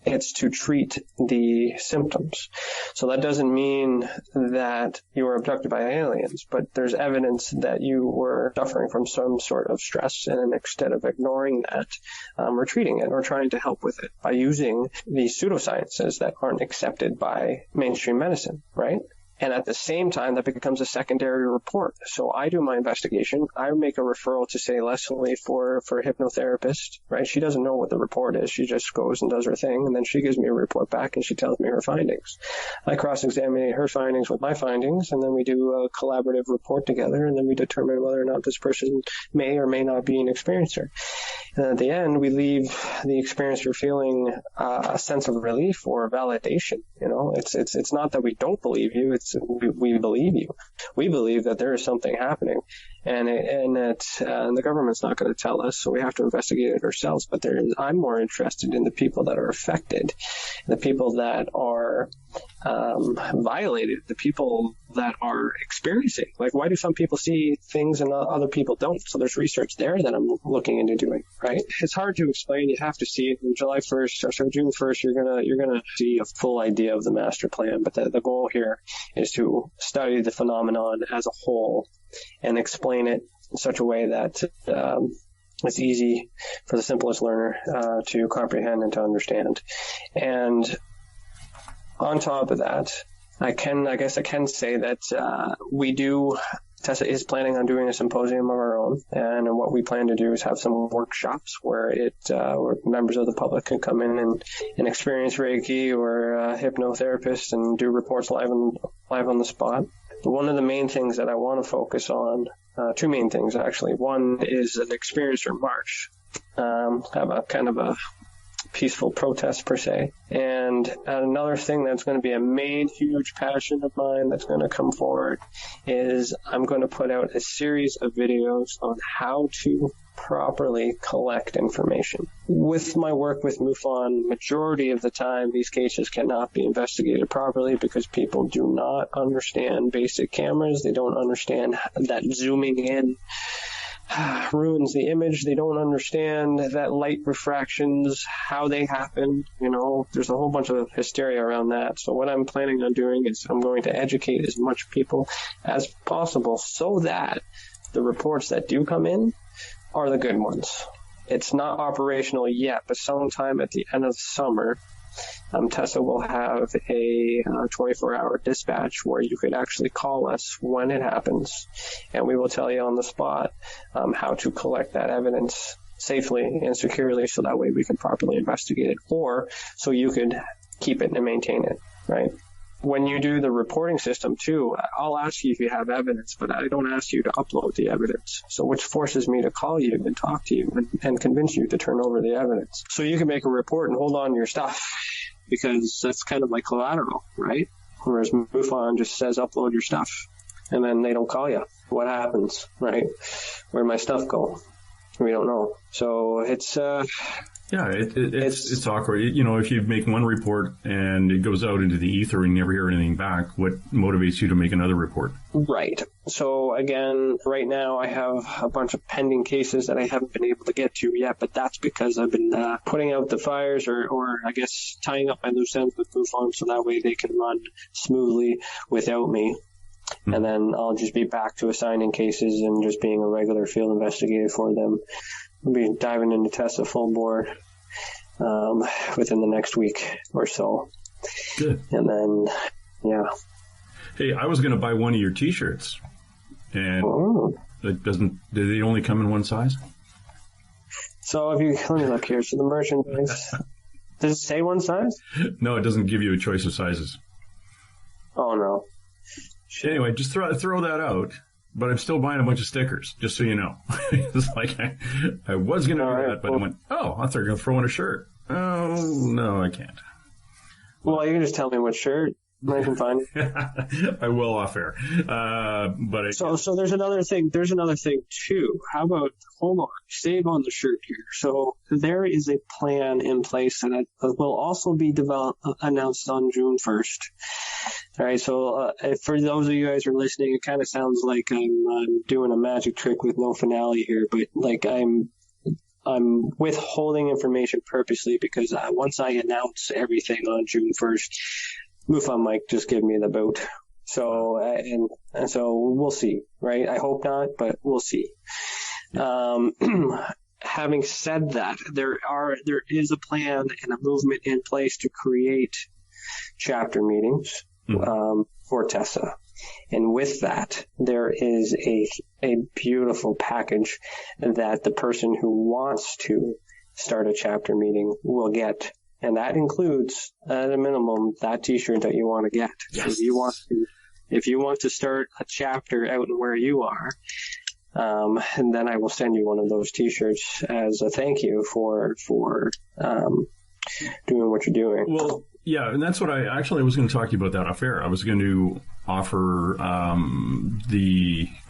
Speaker 3: it's to treat the symptoms. So that doesn't mean that you were abducted by aliens, but there's evidence that you were suffering from some sort of stress, and instead of ignoring that, we're treating it or trying to help with it by using these pseudosciences that aren't accepted by mainstream medicine, right? And at the same time, that becomes a secondary report. So I do my investigation. I make a referral to, say, Leslie for a hypnotherapist, right? She doesn't know what the report is. She just goes and does her thing, and then she gives me a report back, and she tells me her findings. I cross-examine her findings with my findings, and then we do a collaborative report together, and then we determine whether or not this person may or may not be an experiencer. And at the end, we leave the experiencer feeling a sense of relief or validation. It's not that we don't believe you. We believe you. We believe that there is something happening, and the government's not going to tell us, so we have to investigate it ourselves. But I'm more interested in the people that are affected, the people that are violated, the people that are experiencing. Like, why do some people see things and other people don't? So there's research there that I'm looking into doing, right? It's hard to explain. You have to see it. On July 1st, or so June 1st, you're gonna see a full idea of the master plan. But the goal here is to study the phenomenon as a whole and explain it in such a way that it's easy for the simplest learner to comprehend and to understand. And on top of that, I guess I can say that T.E.S.A is planning on doing a symposium of our own, and what we plan to do is have some workshops where members of the public can come in and experience Reiki or hypnotherapist and do reports live on the spot. But one of the main things that I want to focus on, two main things actually. One is an experiencer march, have a kind of a peaceful protest per se. And another thing that's going to be a main huge passion of mine that's going to come forward is I'm going to put out a series of videos on how to properly collect information. With my work with MUFON, majority of the time these cases cannot be investigated properly because people do not understand basic cameras. They don't understand that zooming in ruins the image. They don't understand that light refractions, how they happen. There's a whole bunch of hysteria around that. So what I'm planning on doing is I'm going to educate as much people as possible so that the reports that do come in are the good ones. It's not operational yet, but sometime at the end of the summer, T.E.S.A will have a 24-hour dispatch where you could actually call us when it happens, and we will tell you on the spot how to collect that evidence safely and securely, so that way we can properly investigate it, or so you could keep it and maintain it, right? When you do the reporting system too, I'll ask you if you have evidence, but I don't ask you to upload the evidence. So which forces me to call you and talk to you and convince you to turn over the evidence. So you can make a report and hold on to your stuff, because that's kind of like collateral, right? Whereas MUFON just says upload your stuff, and then they don't call you. What happens, right? Where'd my stuff go? We don't know. So it's
Speaker 2: it's awkward. If you make one report and it goes out into the ether and you never hear anything back, what motivates you to make another report?
Speaker 3: Right. So again, right now I have a bunch of pending cases that I haven't been able to get to yet, but that's because I've been putting out the fires or I guess tying up my loose ends with MUFON so that way they can run smoothly without me. And then I'll just be back to assigning cases and just being a regular field investigator for them. we'll be diving into T.E.S.A full board within the next week or so.
Speaker 2: Good.
Speaker 3: And then, yeah.
Speaker 2: Hey, I was going to buy one of your T-shirts, and it doesn't. Do they only come in one size?
Speaker 3: So let me look here. So the merchandise, does it say one size?
Speaker 2: No, it doesn't give you a choice of sizes.
Speaker 3: Oh no.
Speaker 2: Anyway, just throw that out. But I'm still buying a bunch of stickers, just so you know. It's like I was going to do that, but I went, I thought you were going to throw in a shirt. Oh, no, I can't.
Speaker 3: Well, you can just tell me what shirt I can find.
Speaker 2: I will off air.
Speaker 3: So there's another thing. There's another thing too. How about, hold on, save on the shirt here. So there is a plan in place that will also be announced on June 1st. All right. So for those of you guys who are listening, it kind of sounds like I'm doing a magic trick with no finale here, but like I'm withholding information purposely because once I announce everything on June 1st, MUFON might just give me the boot. So, and so we'll see, right? I hope not, but we'll see. Having said that, there is a plan and a movement in place to create chapter meetings, for T.E.S.A. And with that, there is a beautiful package that the person who wants to start a chapter meeting will get. And that includes, at a minimum, that T-shirt that you want to get.
Speaker 2: Yes.
Speaker 3: So if you want to start a chapter out where you are, and then I will send you one of those T-shirts as a thank you for doing what you're doing.
Speaker 2: Well, yeah, and that's what I was going to talk to you about that off air. I was going to offer I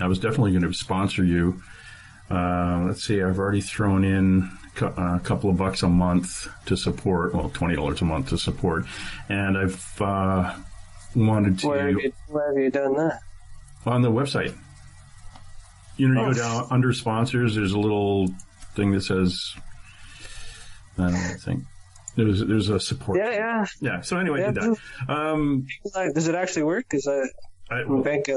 Speaker 2: was definitely going to sponsor you. Let's see, I've already thrown in a couple of bucks a month to support, well, $20 a month to support, and I've wanted to.
Speaker 3: Where have you done that?
Speaker 2: On the website. You know, you go down under sponsors. There's a little thing that says, I don't know, I think there's a support. Yeah. So anyway, I did that.
Speaker 3: Does it actually work? Because bank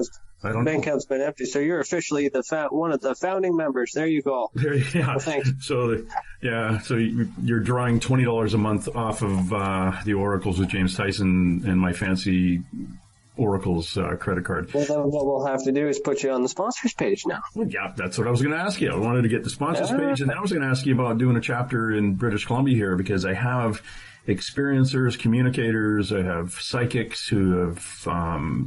Speaker 3: account's been empty, so you're officially one of the founding members. There you go.
Speaker 2: Yeah.
Speaker 3: Well, thanks.
Speaker 2: So you're drawing $20 a month off of the Oracles with James Tyson and my fancy Oracles credit card.
Speaker 3: Well, then what we'll have to do is put you on the sponsors page now.
Speaker 2: Well, yeah, that's what I was going to ask you. I wanted to get the sponsors page, and then I was going to ask you about doing a chapter in British Columbia here, because I have experiencers, communicators, I have psychics who have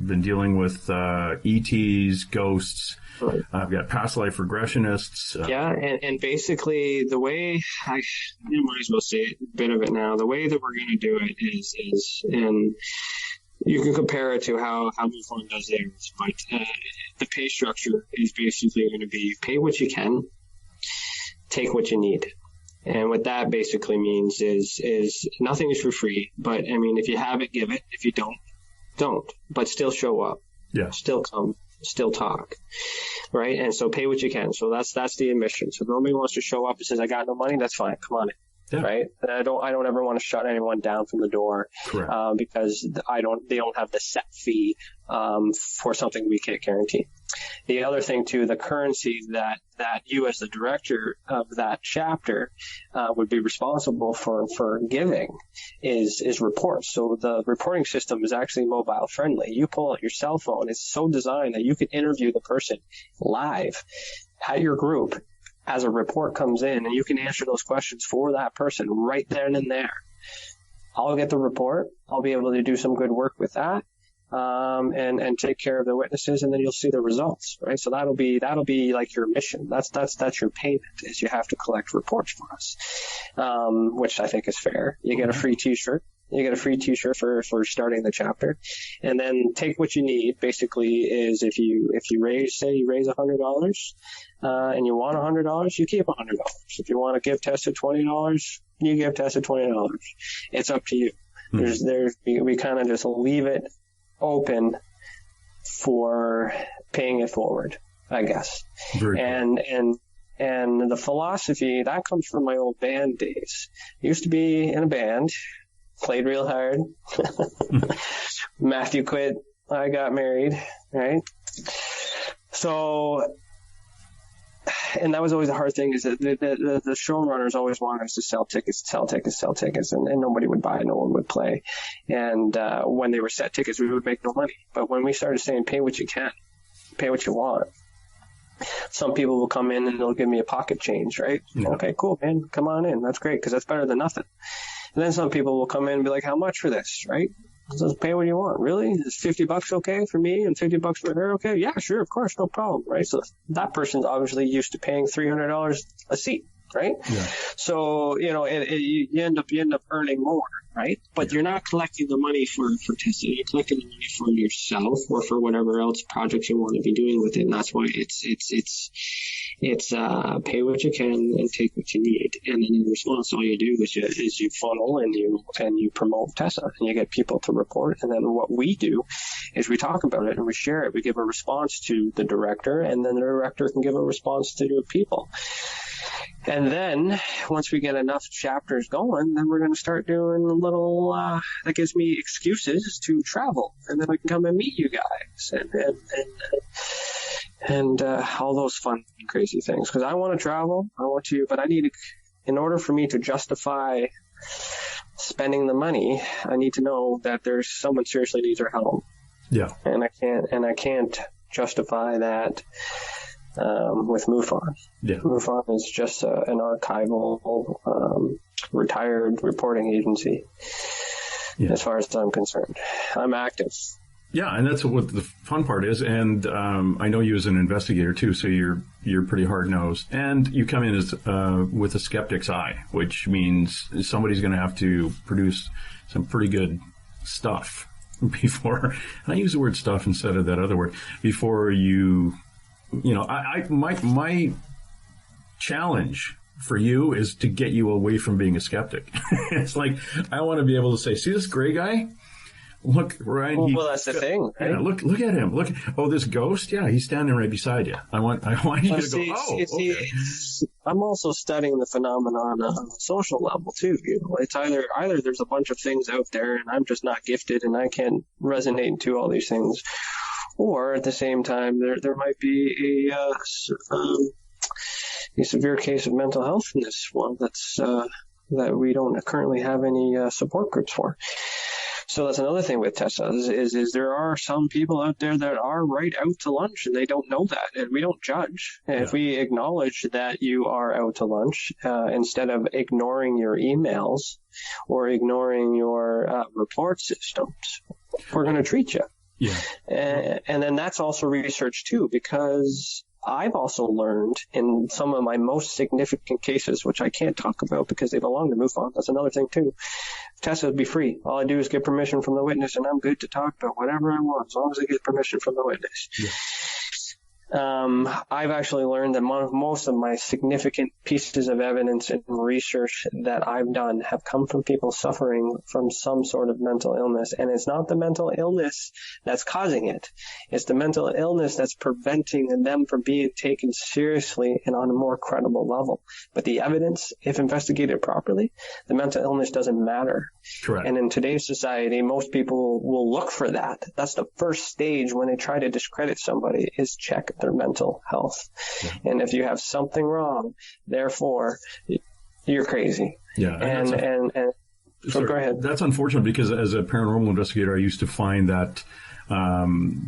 Speaker 2: been dealing with ETs, ghosts. Right. I've got past life regressionists.
Speaker 3: And basically the way you might as well say a bit of it now. The way that we're going to do it is and you can compare it to how MUFON does theirs, but the pay structure is basically going to be pay what you can, take what you need. And what that basically means is nothing is for free, but I mean, if you have it, give it. If you don't, but still show up.
Speaker 2: Yeah.
Speaker 3: Still come, still talk. Right. And so pay what you can. So that's the admission. So if nobody wants to show up and says, I got no money, that's fine. Come on in. Yeah. Right. And I don't ever want to shut anyone down from the door, because they don't have the set fee, for something we can't guarantee. The other thing too, the currency that you as the director of that chapter, would be responsible for giving is reports. So the reporting system is actually mobile friendly. You pull out your cell phone. It's so designed that you can interview the person live at your group as a report comes in, and you can answer those questions for that person right then and there. I'll get the report. I'll be able to do some good work with that, and take care of the witnesses, and then you'll see the results, right? So that'll be like your mission. That's your payment, is you have to collect reports for us, which I think is fair. You get a free T-shirt. You get a free T-shirt for starting the chapter, and then take what you need. Basically, is if you raise $100, and you want $100, you keep $100. If you want to give T.E.S.A $20, you give T.E.S.A $20. It's up to you. We kind of just leave it open for paying it forward, I guess.
Speaker 2: Very
Speaker 3: cool. And the philosophy that comes from my old band days. I used to be in a band. Played real hard. Matthew quit. I got married, right? So, and that was always the hard thing, is that the showrunners always wanted us to sell tickets, and nobody would buy, no one would play. And when they were set tickets, we would make no money. But when we started saying, pay what you can, pay what you want, some people will come in and they'll give me a pocket change, right? Yeah. Okay, cool, man, come on in. That's great, because that's better than nothing. And then some people will come in and be like, how much for this, right? So pay what you want. Really? Is $50 okay for me and $50 for her okay? Yeah, sure, of course, no problem, right? So that person's obviously used to paying $300 a seat, right? Yeah. So, you end up earning more, right? But you're not collecting the money for T.E.S.A. You're collecting the money for yourself or for whatever else projects you want to be doing with it. And that's why it's pay what you can and take what you need. And then in response, all you do is you funnel and you promote T.E.S.A. and you get people to report. And then what we do is we talk about it and we share it. We give a response to the director, and then the director can give a response to the people. And then once we get enough chapters going, then we're going to start doing a little, that gives me excuses to travel. And then I can come and meet you guys and all those fun, crazy things. Because I want to travel, but I need to, in order for me to justify spending the money, I need to know that there's someone seriously needs our help.
Speaker 2: Yeah.
Speaker 3: And I can't justify that with MUFON. Yeah. MUFON is just an archival, retired reporting agency, as far as I'm concerned. I'm active.
Speaker 2: Yeah, and that's what the fun part is. And I know you as an investigator too, so you're pretty hard nosed, and you come in as with a skeptic's eye, which means somebody's going to have to produce some pretty good stuff before. And I use the word stuff instead of that other word before you. My challenge for you is to get you away from being a skeptic. It's like, I want to be able to say, see this gray guy? Look, Ryan.
Speaker 3: Well, that's the thing, right?
Speaker 2: Yeah, look at him. Look. Oh, this ghost? Yeah, he's standing right beside you. I want you to go, okay.
Speaker 3: I'm also studying the phenomenon on a social level, too. It's either there's a bunch of things out there and I'm just not gifted and I can't resonate to all these things. Or at the same time, there might be a severe case of mental health in this one that we don't currently have any support groups for. So that's another thing with T.E.S.A. is there are some people out there that are right out to lunch and they don't know that, and we don't judge. And if we acknowledge that you are out to lunch, instead of ignoring your emails or ignoring your report systems, we're going to treat you.
Speaker 2: Yeah.
Speaker 3: And then that's also research too, because I've also learned in some of my most significant cases, which I can't talk about because they belong to MUFON. That's another thing too. T.E.S.A. would be free. All I do is get permission from the witness and I'm good to talk about whatever I want as long as I get permission from the witness. Yeah. I've actually learned that most of my significant pieces of evidence and research that I've done have come from people suffering from some sort of mental illness. And it's not the mental illness that's causing it. It's the mental illness that's preventing them from being taken seriously and on a more credible level. But the evidence, if investigated properly, the mental illness doesn't matter.
Speaker 2: Correct.
Speaker 3: And in today's society, most people will look for that. That's the first stage when they try to discredit somebody, is check their mental health. Yeah. And if you have something wrong, therefore you're crazy.
Speaker 2: Yeah.
Speaker 3: So go ahead.
Speaker 2: That's unfortunate because as a paranormal investigator, I used to find that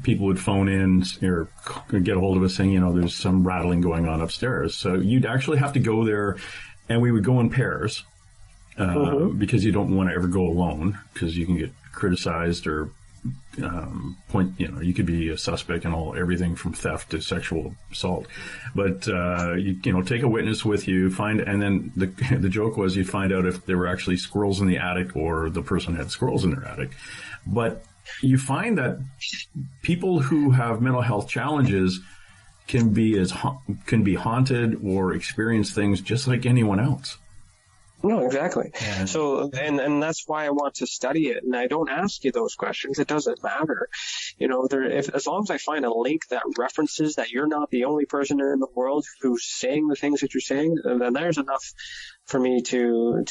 Speaker 2: people would phone in or get a hold of us saying, there's some rattling going on upstairs. So you'd actually have to go there, and we would go in pairs because you don't want to ever go alone because you can get criticized or you could be a suspect in everything from theft to sexual assault. But you take a witness with you, and then the joke was you'd find out if there were actually squirrels in the attic or the person had squirrels in their attic. But you find that people who have mental health challenges can be haunted or experience things just like anyone else.
Speaker 3: No, exactly. Yeah. So, and that's why I want to study it. And I don't ask you those questions. It doesn't matter. As long as I find a link that references that you're not the only person in the world who's saying the things that you're saying, then there's enough for me to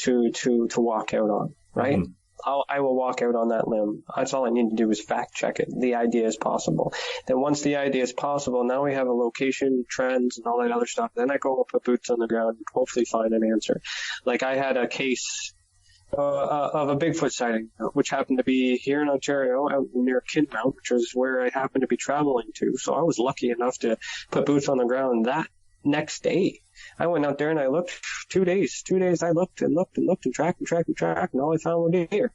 Speaker 3: walk out on, right? Mm-hmm. I will walk out on that limb. That's all I need to do is fact check it. The idea is possible. Then once the idea is possible, now we have a location, trends, and all that other stuff. Then I go and put boots on the ground and hopefully find an answer. Like I had a case of a Bigfoot sighting, which happened to be here in Ontario, out near Kidmount, which was where I happened to be traveling to. So I was lucky enough to put boots on the ground that next day. I went out there and I looked 2 days. 2 days I looked and tracked, and all I found were deer.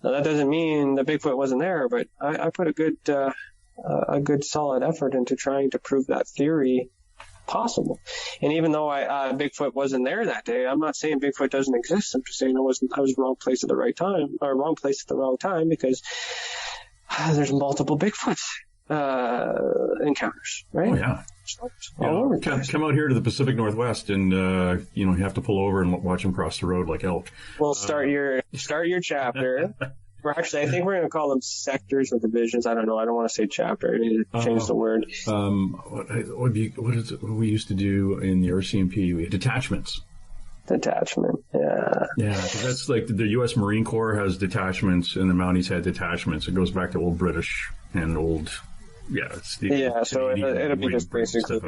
Speaker 3: Now that doesn't mean the Bigfoot wasn't there, but I put a good solid effort into trying to prove that theory possible. And even though Bigfoot wasn't there that day, I'm not saying Bigfoot doesn't exist. I'm just saying I was wrong place at the right time, or wrong place at the wrong time, because there's multiple Bigfoots encounters, right?
Speaker 2: Oh yeah. Come out here to the Pacific Northwest, and you have to pull over and watch them cross the road like elk.
Speaker 3: Well, start your chapter. Actually, I think we're going to call them sectors or divisions. I don't know. I don't want to say chapter. I need to change the word.
Speaker 2: What is it? What we used to do in the RCMP? We had detachments.
Speaker 3: Detachment, yeah.
Speaker 2: Yeah, that's like the U.S. Marine Corps has detachments, and the Mounties had detachments. It goes back to old British and old. Yeah, it's the
Speaker 3: so it'll be just basically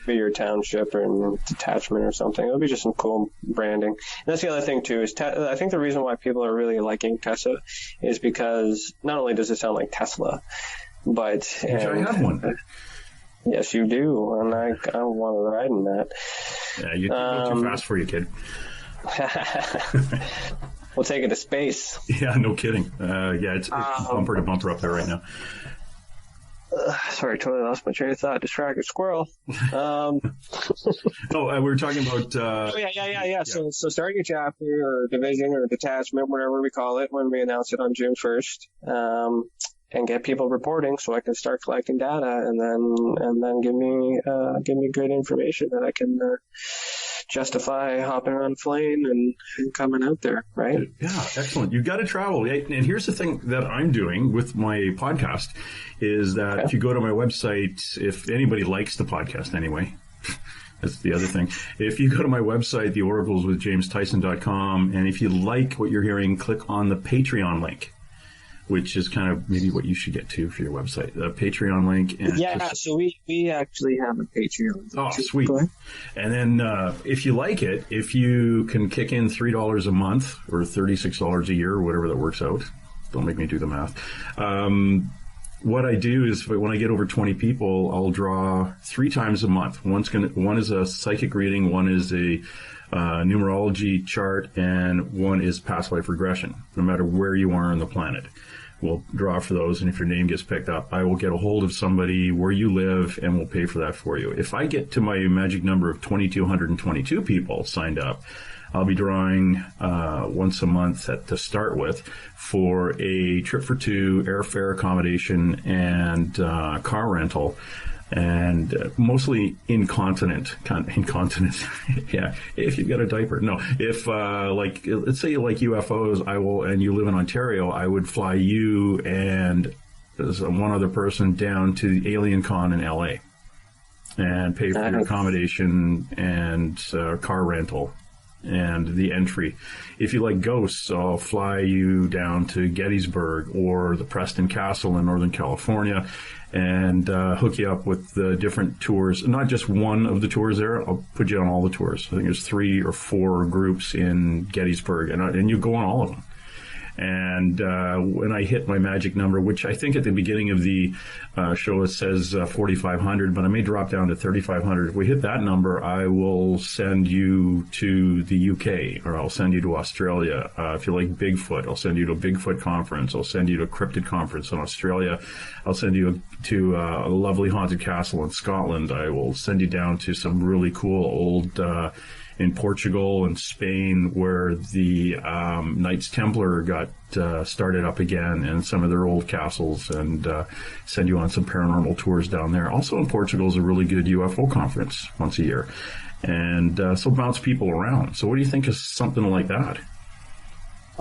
Speaker 3: your township or detachment or something. It'll be just some cool branding. And that's the other thing too. Is I think the reason why people are really liking T.E.S.A is because not only does it sound like Tesla, but
Speaker 2: I have one.
Speaker 3: Yes, you do, and I want to ride in that.
Speaker 2: Yeah, you go too fast for you, kid.
Speaker 3: We'll take it to space.
Speaker 2: Yeah, no kidding. It's bumper to bumper up there right now.
Speaker 3: Sorry, totally lost my train of thought. Distracted squirrel.
Speaker 2: We were talking about.
Speaker 3: Yeah. So starting a chapter or division or detachment, whatever we call it, when we announce it on June 1st, and get people reporting, so I can start collecting data, and then give me good information that I can justify hopping on a plane and coming out there, right?
Speaker 2: Yeah, excellent. You've got to travel. And here's the thing that I'm doing with my podcast is that if you go to my website, if anybody likes the podcast anyway, that's the other thing. If you go to my website, theoracleswithjamestyson.com, and if you like what you're hearing, click on the Patreon link, which is kind of maybe what you should get to for your website, the Patreon link. And
Speaker 3: so we actually have a Patreon.
Speaker 2: Oh, sweet. And then if you like it, if you can kick in $3 a month or $36 a year or whatever that works out, don't make me do the math. What I do is when I get over 20 people, I'll draw 3 times a month. One is a psychic reading, one is a numerology chart, and one is past life regression, no matter where you are on the planet. We'll draw for those, and if your name gets picked up, I will get a hold of somebody where you live, and we'll pay for that for you. If I get to my magic number of 2,222 people signed up, I'll be drawing once a month to start with for a trip for 2, airfare, accommodation, and car rental. And mostly incontinent. Yeah, if you've got a diaper. No, if let's say you like UFOs, and you live in Ontario, I would fly you and one other person down to the Alien Con in LA and pay for your accommodation and car rental and the entry. If you like ghosts, I'll fly you down to Gettysburg or the Preston Castle in Northern California and hook you up with the different tours. Not just one of the tours there. I'll put you on all the tours. I think there's 3 or 4 groups in Gettysburg, and you go on all of them. And when I hit my magic number, which I think at the beginning of the show it says 4,500, but I may drop down to 3,500. If we hit that number, I will send you to the UK, or I'll send you to Australia. If you like Bigfoot, I'll send you to a Bigfoot conference. I'll send you to a cryptid conference in Australia. I'll send you to a lovely haunted castle in Scotland. I will send you down to some really cool old in Portugal and Spain, where the Knights Templar got started up again, and some of their old castles, and send you on some paranormal tours down there. Also in Portugal is a really good UFO conference once a year, and so bounce people around. So what do you think of something like that?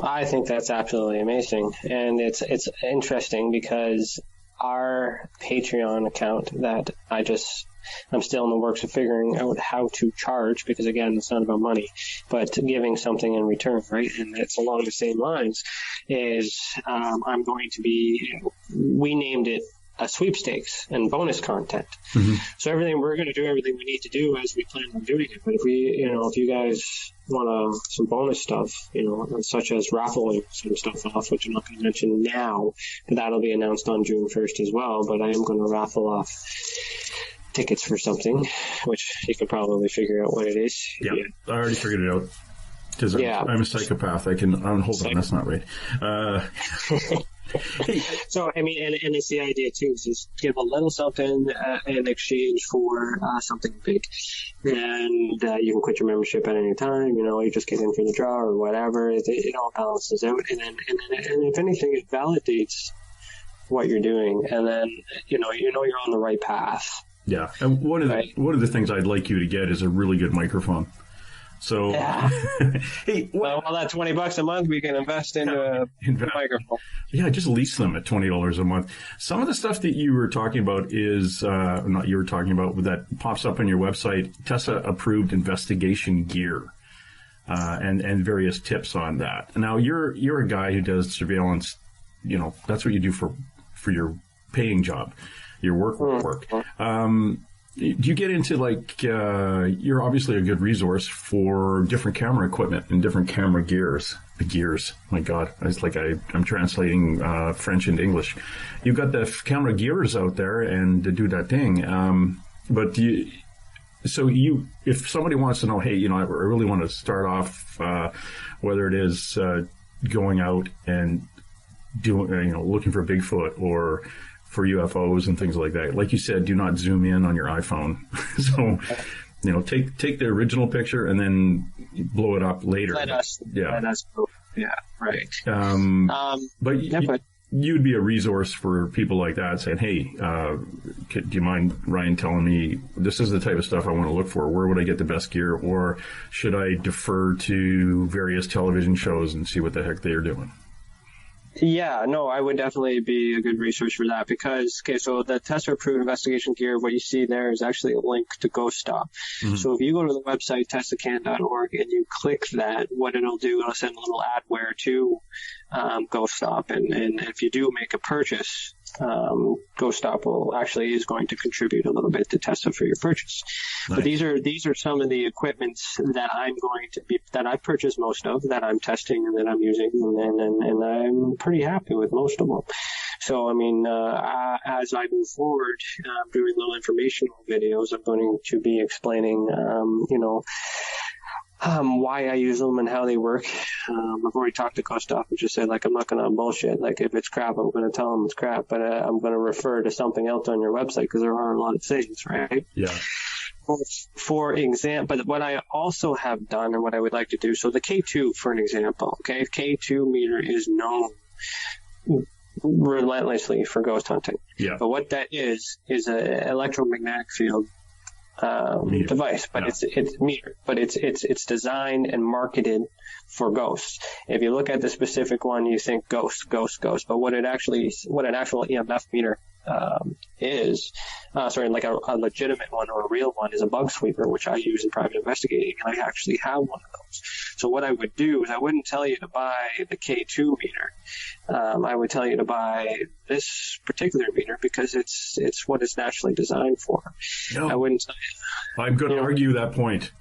Speaker 3: I think that's absolutely amazing, and it's interesting because our Patreon account that I'm still in the works of figuring out how to charge, because again, it's not about money, but giving something in return, right? And it's along the same lines is, I'm going to be, we named it a sweepstakes and bonus content.
Speaker 2: Mm-hmm.
Speaker 3: So we're going to do everything we need to do as we plan on doing it. But if you guys want some bonus stuff, such as raffling some stuff off, which I'm not going to mention now, but that'll be announced on June 1st as well. But I am going to raffle off tickets for something, which you can probably figure out what it is.
Speaker 2: Yeah. I already figured it out. Because I'm a psychopath. Hold on, that's not right.
Speaker 3: So, and it's the idea too, is just give a little something in exchange for something big. And you can quit your membership at any time, you just get in for the draw or whatever. It all balances out. And if anything, it validates what you're doing. And then, you're on the right path.
Speaker 2: Yeah. And one of the things I'd like you to get is a really good microphone. So,
Speaker 3: yeah.
Speaker 2: Hey,
Speaker 3: well, that $20 a month we can invest in a microphone.
Speaker 2: Yeah, just lease them at $20 a month. Some of the stuff that you were talking about is that pops up on your website. T.E.S.A approved investigation gear, and various tips on that. Now, you're a guy who does surveillance. That's what you do for your paying job, your work. Do you get into you're obviously a good resource for different camera equipment and different camera gears. The gears, my God, it's like I'm translating French into English. You've got the camera gears out there and to do that thing. But if somebody wants to know, hey, I really want to start off, whether it is going out and doing, looking for Bigfoot or for UFOs and things like that. Like you said, do not zoom in on your iPhone. So, take the original picture and then blow it up later.
Speaker 3: Let us go. Yeah, right.
Speaker 2: But you'd be a resource for people like that saying, hey, do you mind, Ryan, telling me this is the type of stuff I want to look for? Where would I get the best gear? Or should I defer to various television shows and see what the heck they're doing?
Speaker 3: Yeah, no, I would definitely be a good resource for that because, so the T.E.S.A approved investigation gear, what you see there is actually a link to Ghost Stop. Mm-hmm. So if you go to the website, TESACAN.org, and you click that, what it'll do, it'll send a little adware to Ghost Stop. And if you do make a purchase, Ghost Stop is going to contribute a little bit to T.E.S.A for your purchase. Nice. But these are some of the equipments that that I purchased most of, that I'm testing and that I'm using, and I'm pretty happy with most of them. So, as I move forward, doing little informational videos, I'm going to be explaining, why I use them and how they work. I've already talked to Ghost Stop and just said, I'm not going to bullshit. If it's crap, I'm going to tell them it's crap, but I'm going to refer to something else on your website because there are a lot of things, right?
Speaker 2: Yeah.
Speaker 3: For example, but what I also have done and what I would like to do, so the K2, for an example, okay, K2 meter is known relentlessly for ghost hunting.
Speaker 2: Yeah.
Speaker 3: But what that is an electromagnetic field device, but it's meter, but it's designed and marketed for ghosts. If you look at the specific one, you think ghost, but what an actual EMF meter is like a legitimate one or a real one is a bug sweeper, which I use in private investigating, and I actually have one of those. So what I would do is I wouldn't tell you to buy the K2 meter. I would tell you to buy this particular meter because it's what it's naturally designed for. No, I wouldn't tell you.
Speaker 2: I'm going to argue that point.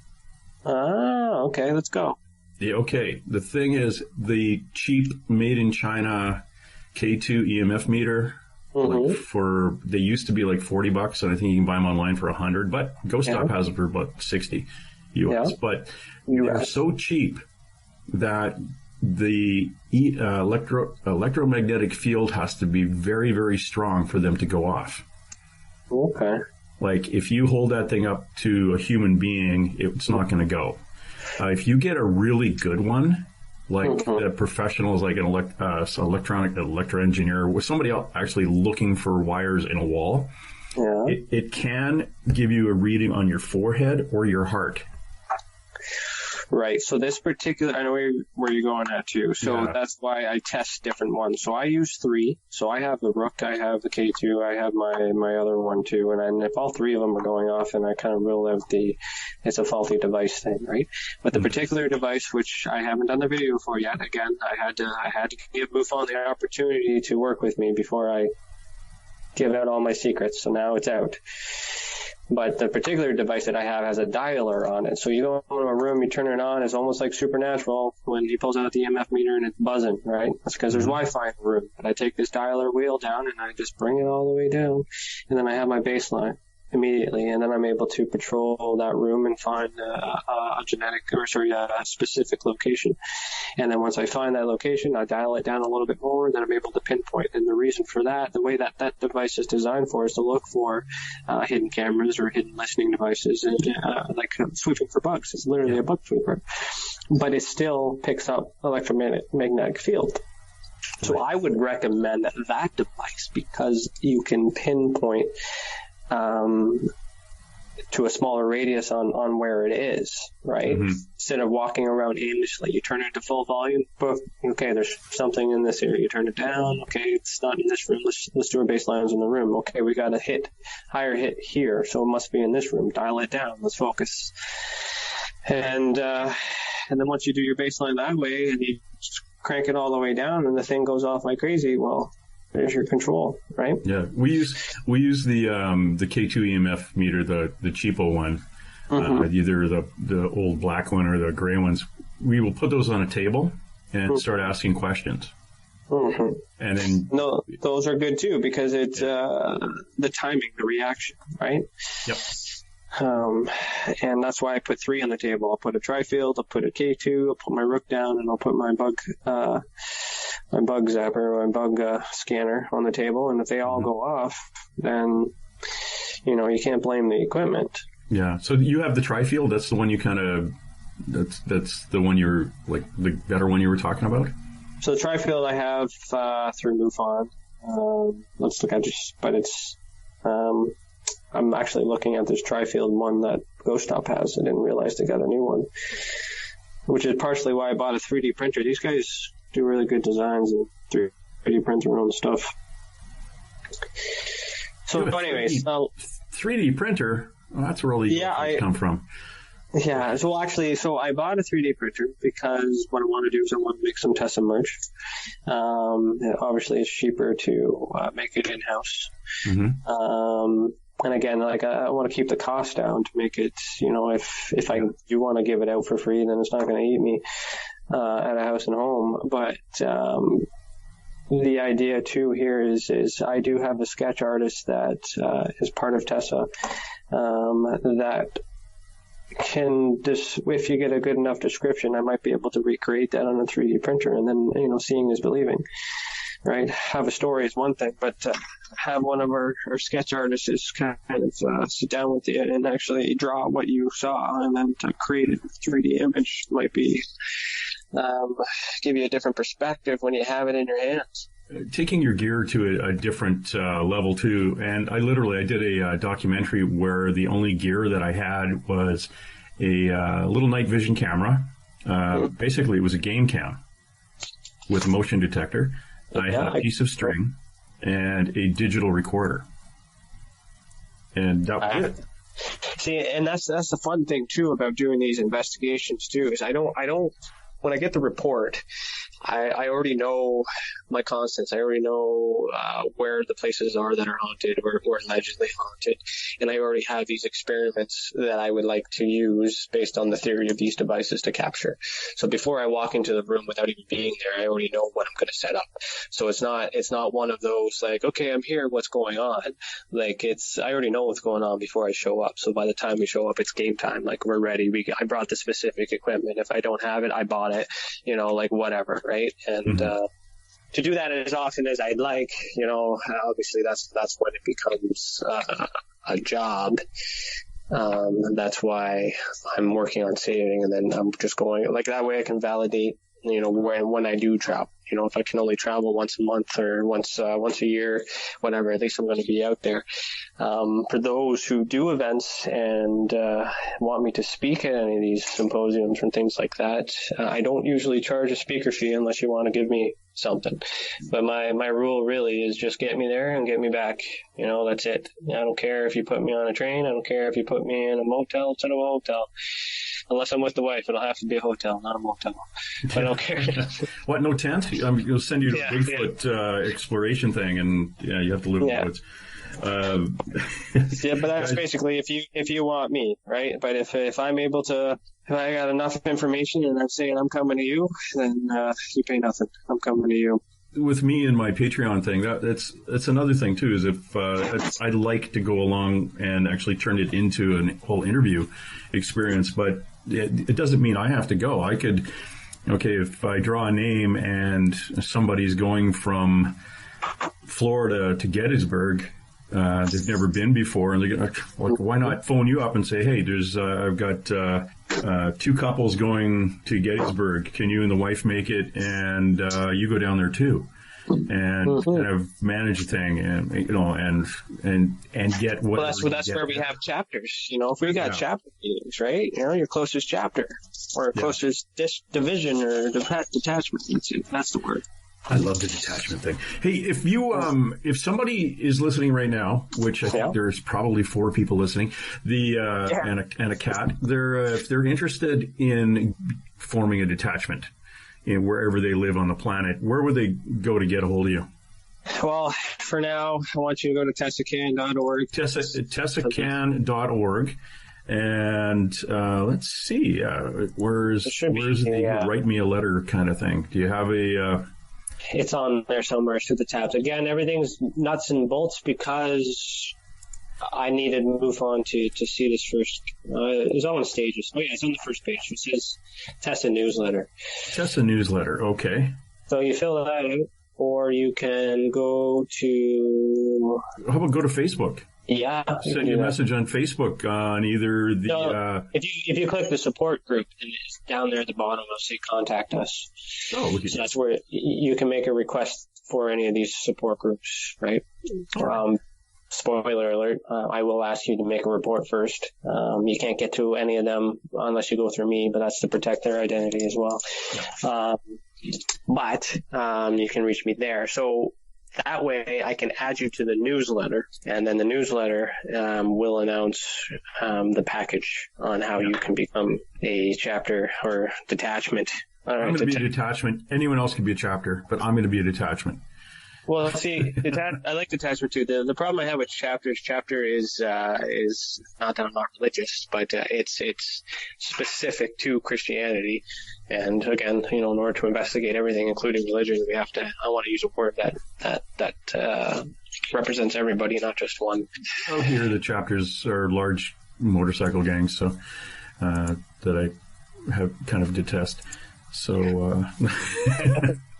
Speaker 3: Okay, let's go.
Speaker 2: Yeah, okay. The thing is, the cheap made in China K2 EMF meter, they used to be like $40, and I think you can buy them online for $100. But Ghost Stop has it for about $60 US. Yeah. But they're so cheap that the electromagnetic field has to be very, very strong for them to go off.
Speaker 3: Okay.
Speaker 2: If you hold that thing up to a human being, it's not going to go. If you get a really good one, a professional is like an electro engineer with somebody else actually looking for wires in a wall, it can give you a reading on your forehead or your heart.
Speaker 3: Right. So this particular, I know where you're going at too. So that's why I test different ones. So I use 3. So I have the Rook, I have the K2, I have my other one too. And if all 3 of them are going off, then I kind of rule out it's a faulty device thing, right? But the particular device, which I haven't done the video for yet, again, I had to give MUFON the opportunity to work with me before I give out all my secrets. So now it's out. But the particular device that I have has a dialer on it. So you go into a room, you turn it on, it's almost like Supernatural when he pulls out the EMF meter and it's buzzing, right? That's because there's Wi-Fi in the room. And I take this dialer wheel down and I just bring it all the way down. And then I have my baseline immediately. And then I'm able to patrol that room and find a specific location. And then once I find that location, I dial it down a little bit more, and then I'm able to pinpoint. And the reason for that, the way that device is designed for, is to look for hidden cameras or hidden listening devices, and like sweeping for bugs. It's literally a bug sweeper. But it still picks up electromagnetic field. So I would recommend that device because you can pinpoint to a smaller radius on where it is, right? Instead of walking around aimlessly, you turn it to full volume. Okay, there's something in this area. You turn it down. Okay, it's not in this room. Let's do our baselines in the room. Okay, we got a higher hit here, so it must be in this room. Dial it down. Let's focus. And then once you do your baseline that way, and you crank it all the way down, and the thing goes off like crazy, well, there's your control, right?
Speaker 2: Yeah, we use the K2 EMF meter, the cheapo one, either the old black one or the gray ones. We will put those on a table and start asking questions. And then
Speaker 3: those are good too because it's the timing, the reaction, right?
Speaker 2: Yep.
Speaker 3: And that's why I put 3 on the table. I'll put a tri-field, I'll put a K2, I'll put my Rook down, and I'll put my bug zapper, my bug scanner on the table. And if they all go off, then, you can't blame the equipment.
Speaker 2: Yeah. So you have the tri-field. That's the one you that's the one you're like the better one you were talking about.
Speaker 3: So the tri-field I have through MUFON. Let's look at but it's, I'm actually looking at this tri-field one that Ghost Stop has. I didn't realize they got a new one, which is partially why I bought a 3D printer. These guys do really good designs and 3D print their own stuff. So, anyways,
Speaker 2: 3D printer. Well, that's where all these come from.
Speaker 3: Yeah. So I bought a 3D printer because what I want to do is I want to make some T.E.S.A merch. Obviously, it's cheaper to make it in house. And again, I want to keep the cost down to make it, if I do want to give it out for free, then it's not going to eat me at a house and home. But the idea too here is I do have a sketch artist that is part of T.E.S.A that can if you get a good enough description, I might be able to recreate that on a 3D printer, and then seeing is believing. Right, have a story is one thing, but have one of our sketch artists just kind of sit down with you and actually draw what you saw, and then to create a 3D image might be give you a different perspective when you have it in your hands.
Speaker 2: Taking your gear to a different level too, and I did a documentary where the only gear that I had was a little night vision camera. Basically, it was a game cam with a motion detector. I had a piece of string and a digital recorder, and that was it.
Speaker 3: See, and that's the fun thing too about doing these investigations too, is I don't when I get the report, I already know my constants. I already know where the places are that are haunted or allegedly haunted. And I already have these experiments that I would like to use based on the theory of these devices to capture. So before I walk into the room without even being there, I already know what I'm going to set up. So it's not one of those like, okay, I'm here, what's going on? Like I already know what's going on before I show up. So by the time we show up, it's game time. Like we're ready. I brought the specific equipment. If I don't have it, I bought it, like whatever. Right. And, to do that as often as I'd like, obviously that's when it becomes a job. And that's why I'm working on saving, and then I'm just going like that way I can validate, when I do travel. if I can only travel once a month or once a year, whatever, at least I'm going to be out there. For those who do events and want me to speak at any of these symposiums and things like that, I don't usually charge a speaker fee unless you want to give me something. But my rule really is just get me there and get me back. That's it. I don't care if you put me on a train. I don't care if you put me in a motel instead of a hotel. Unless I'm with the wife, it'll have to be a hotel, not a motel. I don't care.
Speaker 2: What, no tent? You'll send you to a Bigfoot exploration thing, and you have to live in the woods.
Speaker 3: But that's basically if you want me, right? But if I'm able to, if I got enough information and I'm saying I'm coming to you, then you pay nothing. I'm coming to you.
Speaker 2: With me and my Patreon thing, that's another thing too. Is if I'd like to go along and actually turn it into a whole interview experience, but it doesn't mean I have to go. I could, if I draw a name and somebody's going from Florida to Gettysburg. They've never been before, and they're like, why not phone you up and say, hey, I've got 2 couples going to Gettysburg. Can you and the wife make it? And you go down there too, and kind of manage the thing, and and get what.
Speaker 3: Well, that's where we have chapters. If we got chapter meetings, right? Your closest chapter or closest division or detachment. That's the word.
Speaker 2: I love the detachment thing. Hey, if somebody is listening right now, which I think there's probably 4 people listening, and a cat, if they're interested in forming a detachment in wherever they live on the planet, where would they go to get a hold of you?
Speaker 3: Well, for now, I want you to go to TESAcan.org.
Speaker 2: TESAcan.org. And let's see, where's the write me a letter kind of thing? Do you have a...
Speaker 3: It's on there somewhere through the tabs. Again, everything's nuts and bolts because I needed MUFON to see this first. It's all in stages. Oh, yeah, it's on the first page. It says T.E.S.A newsletter.
Speaker 2: T.E.S.A newsletter, okay.
Speaker 3: So you fill that out, or you can go to...
Speaker 2: How about go to Facebook?
Speaker 3: Yeah.
Speaker 2: Send you a message on Facebook on either the...
Speaker 3: No, if you click the support group, and it's down there at the bottom, it'll say contact us. Oh, so that's where you can make a request for any of these support groups, right? Spoiler alert, I will ask you to make a report first. You can't get to any of them unless you go through me, but that's to protect their identity as well. But you can reach me there. So that way I can add you to the newsletter, and then the newsletter will announce the package on how you can become a chapter or detachment.
Speaker 2: I'm going to be a detachment. Anyone else can be a chapter, but I'm going to be a detachment.
Speaker 3: Well, see, I like detachment too. The problem I have with chapter is not that I'm not religious, but it's specific to Christianity. And again, in order to investigate everything, including religion, I want to use a word that represents everybody, not just one.
Speaker 2: Oh, here the chapters are large motorcycle gangs, so that I have kind of detest. So.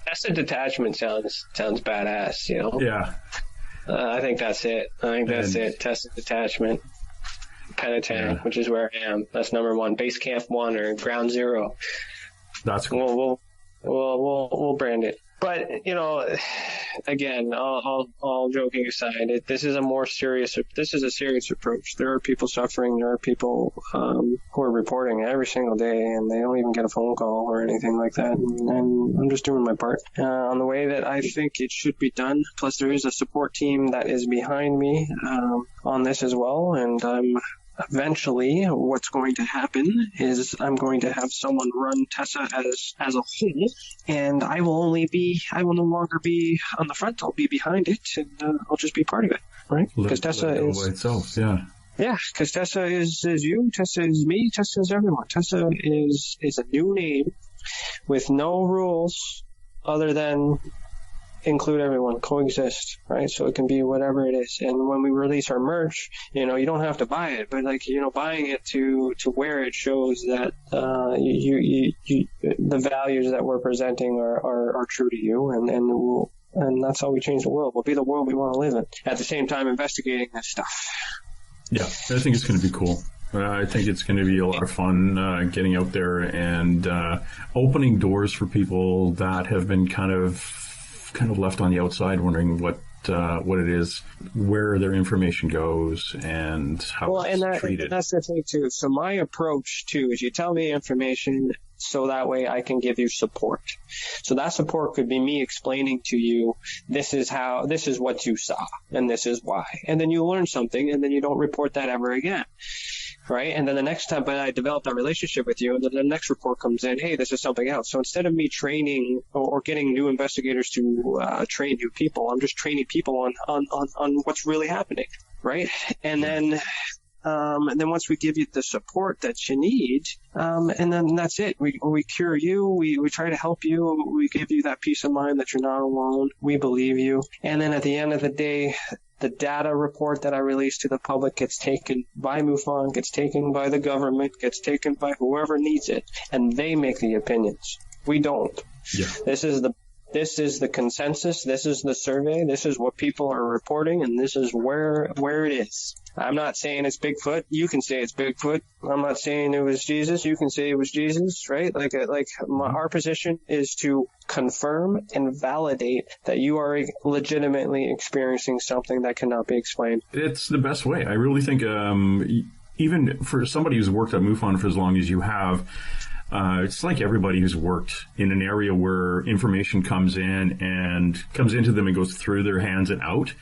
Speaker 3: T.E.S.A detachment sounds badass,
Speaker 2: Yeah.
Speaker 3: I think that's it. T.E.S.A detachment. Penitang, which is where I am. That's number 1. Base Camp 1 or Ground Zero.
Speaker 2: That's cool.
Speaker 3: We'll brand it. But, again, all joking aside, this is a serious approach. There are people suffering. There are people who are reporting every single day, and they don't even get a phone call or anything like that. And I'm just doing my part on the way that I think it should be done. Plus, there is a support team that is behind me on this as well, and eventually, what's going to happen is I'm going to have someone run T.E.S.A as a whole, and I will no longer be on the front. I'll be behind it, and I'll just be part of it, right? Because T.E.S.A is
Speaker 2: itself, yeah.
Speaker 3: Yeah, because T.E.S.A is you, T.E.S.A is me, T.E.S.A is everyone. T.E.S.A is a new name with no rules other than include everyone, coexist, right? So it can be whatever it is. And when we release our merch, you don't have to buy it, but buying it to wear it shows that the values that we're presenting are true to you, and that's how we change the world. We'll be the world we want to live in. At the same time, investigating this stuff.
Speaker 2: Yeah, I think it's going to be cool. I think it's going to be a lot of fun getting out there and opening doors for people that have been kind of left on the outside, wondering what it is, where their information goes, and how it's treated.
Speaker 3: And that's the thing too. So my approach too is you tell me information so that way I can give you support. So that support could be me explaining to you, this is what you saw, and this is why. And then you learn something, and then you don't report that ever again. Right? And then the next time I develop that relationship with you, and then the next report comes in, hey, this is something else. So instead of me training or getting new investigators to train new people, I'm just training people on what's really happening. Right? And then once we give you the support that you need, and then that's it. We cure you. We try to help you. We give you that peace of mind that you're not alone. We believe you. And then at the end of the day, the data report that I release to the public gets taken by MUFON, gets taken by the government, gets taken by whoever needs it, and they make the opinions. We don't.
Speaker 2: Yeah.
Speaker 3: This is the consensus. This is the survey. This is what people are reporting, and this is where it is. I'm not saying it's Bigfoot. You can say it's Bigfoot. I'm not saying it was Jesus. You can say it was Jesus, right? Our position is to confirm and validate that you are legitimately experiencing something that cannot be explained.
Speaker 2: It's the best way. I really think, even for somebody who's worked at MUFON for as long as you have, it's like everybody who's worked in an area where information comes into them and goes through their hands and out.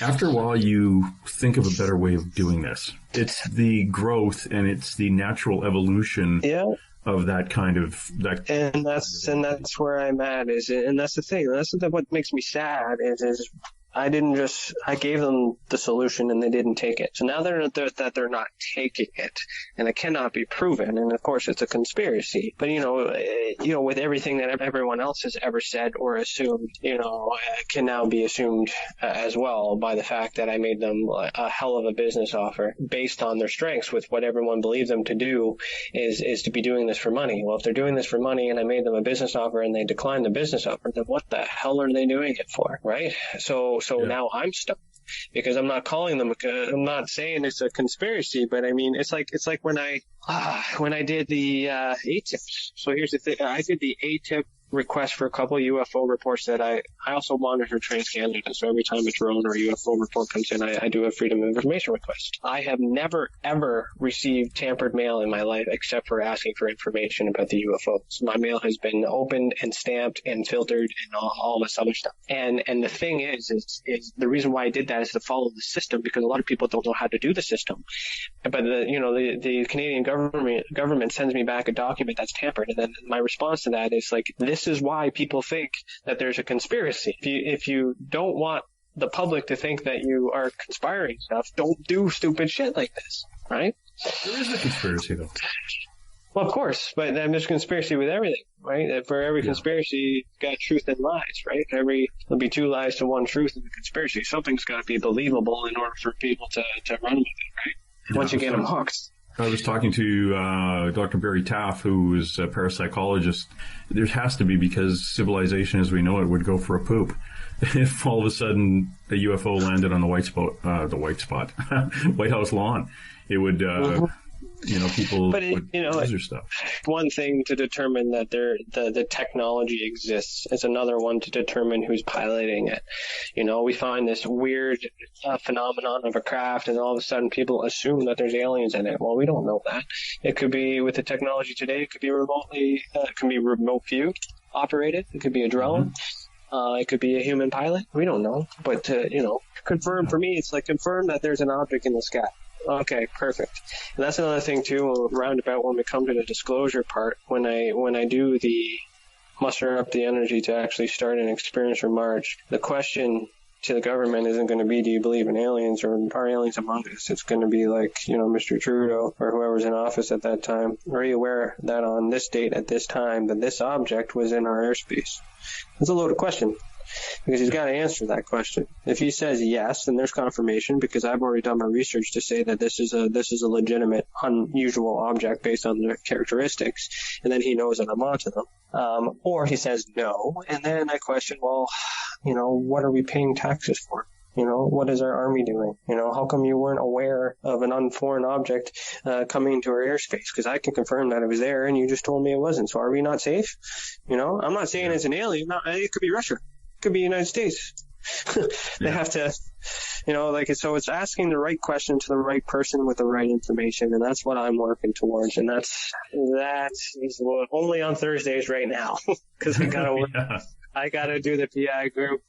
Speaker 2: After a while, you think of a better way of doing this. It's the growth and it's the natural evolution of that kind of that.
Speaker 3: And that's where I'm at. And that's the thing. That's what makes me sad is I gave them the solution and they didn't take it. So now they're not taking it, and it cannot be proven. And of course, it's a conspiracy. But with everything that everyone else has ever said or assumed, can now be assumed as well by the fact that I made them a hell of a business offer based on their strengths. With what everyone believed them to do is to be doing this for money. Well, if they're doing this for money and I made them a business offer and they declined the business offer, then what the hell are they doing it for, right? So now I'm stuck because I'm not calling them. I'm not saying it's a conspiracy, but I mean it's like when I did the ATIPs. So here's the thing: I did the ATIP request for a couple of UFO reports that I also monitor TransCanada. So every time a drone or a UFO report comes in, I do a Freedom of Information request. I have never, ever received tampered mail in my life except for asking for information about the UFOs. My mail has been opened and stamped and filtered and all this other stuff. And the thing is the reason why I did that is to follow the system, because a lot of people don't know how to do the system. But the Canadian government sends me back a document that's tampered, and then my response to that is like, this is why people think that there's a conspiracy. If you don't want the public to think that you are conspiring stuff, don't do stupid shit like this, right?
Speaker 2: There is a conspiracy, though.
Speaker 3: Well, of course, but there's conspiracy with everything, right? For every conspiracy, you've got truth and lies, right? There'll be two lies to one truth in the conspiracy. Something's got to be believable in order for people to run with it, right? Once you get them hooked.
Speaker 2: I was talking to Dr. Barry Taff, who is a parapsychologist. There has to be, because civilization as we know it would go for a poop if all of a sudden a UFO landed on the White House lawn. It would, people would lose their stuff.
Speaker 3: One thing to determine that the technology exists is another one to determine who's piloting it. We find this weird phenomenon of a craft, and all of a sudden people assume that there's aliens in it. Well, we don't know that. It could be, with the technology today, it could be remote view operated. It could be a drone. It could be a human pilot. We don't know. But confirm, for me, it's like confirm that there's an object in the sky. Okay, perfect. And that's another thing too, roundabout when we come to the disclosure part, when I do the muster up the energy to actually start an experience or march, the question to the government isn't going to be, do you believe in aliens or are aliens among us? It's going to be like, Mr. Trudeau or whoever's in office at that time, are you aware that on this date at this time that this object was in our airspace? That's a loaded question, because he's got to answer that question. If he says yes, then there's confirmation, because I've already done my research to say that this is a legitimate, unusual object based on their characteristics, and then he knows that I'm onto them. Or he says no, and then I question, well, what are we paying taxes for? What is our Army doing? How come you weren't aware of an foreign object coming into our airspace? Because I can confirm that it was there, and you just told me it wasn't. So are we not safe? I'm not saying it's an alien. It could be Russia. It could be the United States. They have to, so it's asking the right question to the right person with the right information, and that's what I'm working towards. And that is only on Thursdays right now, because I gotta work. I gotta do the PI group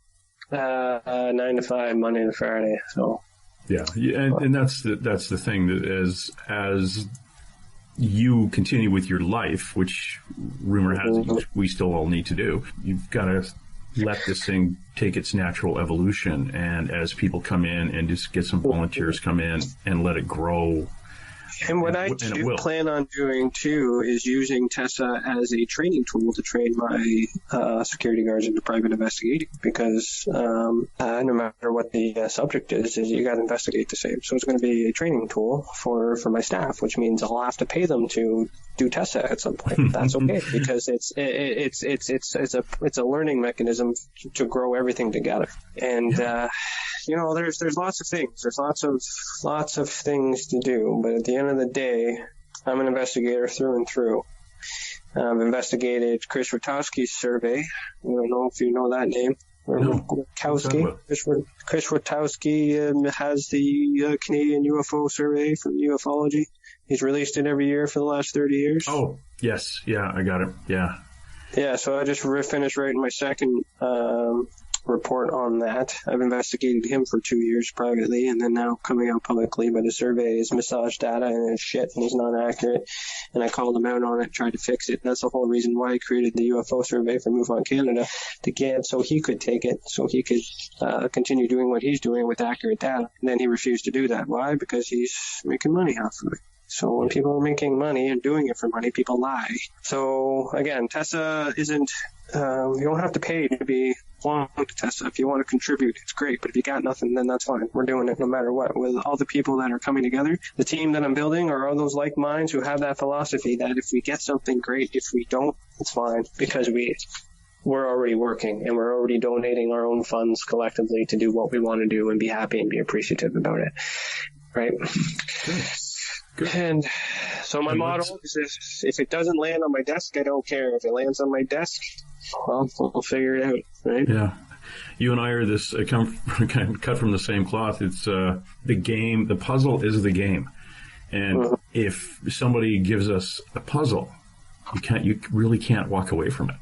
Speaker 3: 9 to 5, Monday to Friday. So
Speaker 2: and that's the thing, that as you continue with your life, which rumor has we still all need to do, you've got to let this thing take its natural evolution. And as people come in, and just get some volunteers come in and let it grow.
Speaker 3: And what I do plan on doing, too, is using T.E.S.A as a training tool to train my security guards into private investigating. Because no matter what the subject is you got to investigate the same. So it's going to be a training tool for my staff, which means I'll have to pay them to do T.E.S.A at some point. That's okay, because it's a learning mechanism to grow everything together. And there's lots of things. There's lots of things to do. But at the end of the day, I'm an investigator through and through. I've investigated Chris Witowski's survey. I don't know if you know that name. Witowski. Chris Witowski has the Canadian UFO survey from ufology. He's released it every year for the last 30 years.
Speaker 2: Oh, yes. Yeah, I got it. Yeah.
Speaker 3: Yeah, so I just finished writing my second report on that. I've investigated him for 2 years privately, and then now coming out publicly. But his survey is massage data, and it's shit, and he's not accurate. And I called him out on it, tried to fix it. That's the whole reason why I created the UFO survey for MUFON Canada, so he could take it, so he could continue doing what he's doing with accurate data. And then he refused to do that. Why? Because he's making money off of it. So when people are making money and doing it for money, people lie. So again, T.E.S.A isn't, you don't have to pay to be on to T.E.S.A. If you want to contribute, it's great. But if you got nothing, then that's fine. We're doing it no matter what. With all the people that are coming together, the team that I'm building are all those like minds who have that philosophy that if we get something, great. If we don't, it's fine, because we're already working, and we're already donating our own funds collectively to do what we want to do and be happy and be appreciative about it. Right? Good. And so my motto is, if it doesn't land on my desk, I don't care. If it lands on my desk, well, we'll figure it out, right?
Speaker 2: Yeah. You and I are cut from the same cloth. It's the game. The puzzle is the game. And if somebody gives us a puzzle, you really can't walk away from it.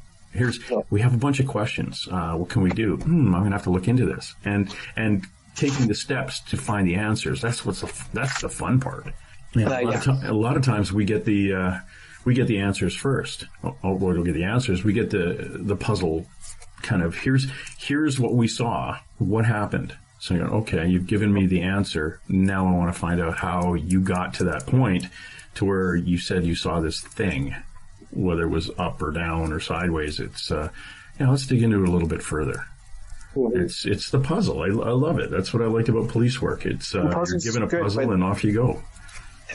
Speaker 2: We have a bunch of questions. What can we do? I'm going to have to look into this. And taking the steps to find the answers. That's the fun part. A lot of times we get the answers first. We'll get the answers. We get the puzzle kind of, here's what we saw, what happened. So you go, okay, you've given me the answer. Now I want to find out how you got to that point to where you said you saw this thing, whether it was up or down or sideways. It's let's dig into it a little bit further. It's the puzzle. I love it. That's what I liked about police work. It's you're given a puzzle and off you go.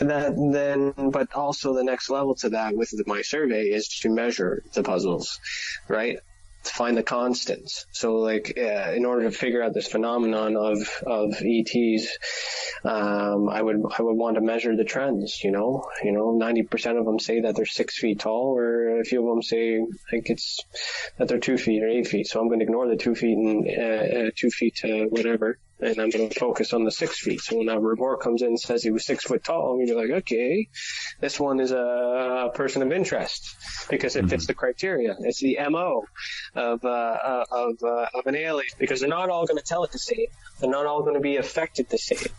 Speaker 3: But also the next level to that with my survey is to measure the puzzles, right? To find the constants. So in order to figure out this phenomenon of ETs, I would want to measure the trends, 90% of them say that they're 6 feet tall, or a few of them say that they're 2 feet or 8 feet. So I'm going to ignore the 2 feet and 2 feet to whatever. And I'm going to focus on the 6 feet. So when that report comes in and says he was 6 foot tall, you're like, okay, this one is a person of interest because it fits the criteria. It's the MO of an alien, because they're not all going to tell it the same. They're not all going to be affected the same.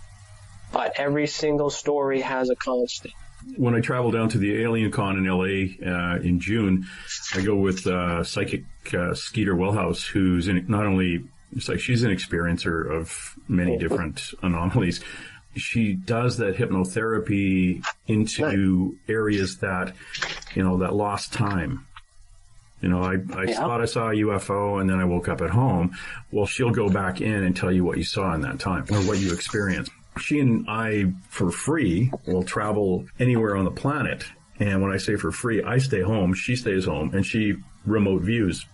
Speaker 3: But every single story has a constant.
Speaker 2: When I travel down to the Alien Con in LA in June, I go with psychic Skeeter Wellhouse, who's not only she's an experiencer of many different anomalies. She does that hypnotherapy into areas that lost time. I thought I saw a UFO and then I woke up at home. Well, she'll go back in and tell you what you saw in that time or what you experienced. She and I, for free, will travel anywhere on the planet. And when I say for free, I stay home, she stays home, and she remote views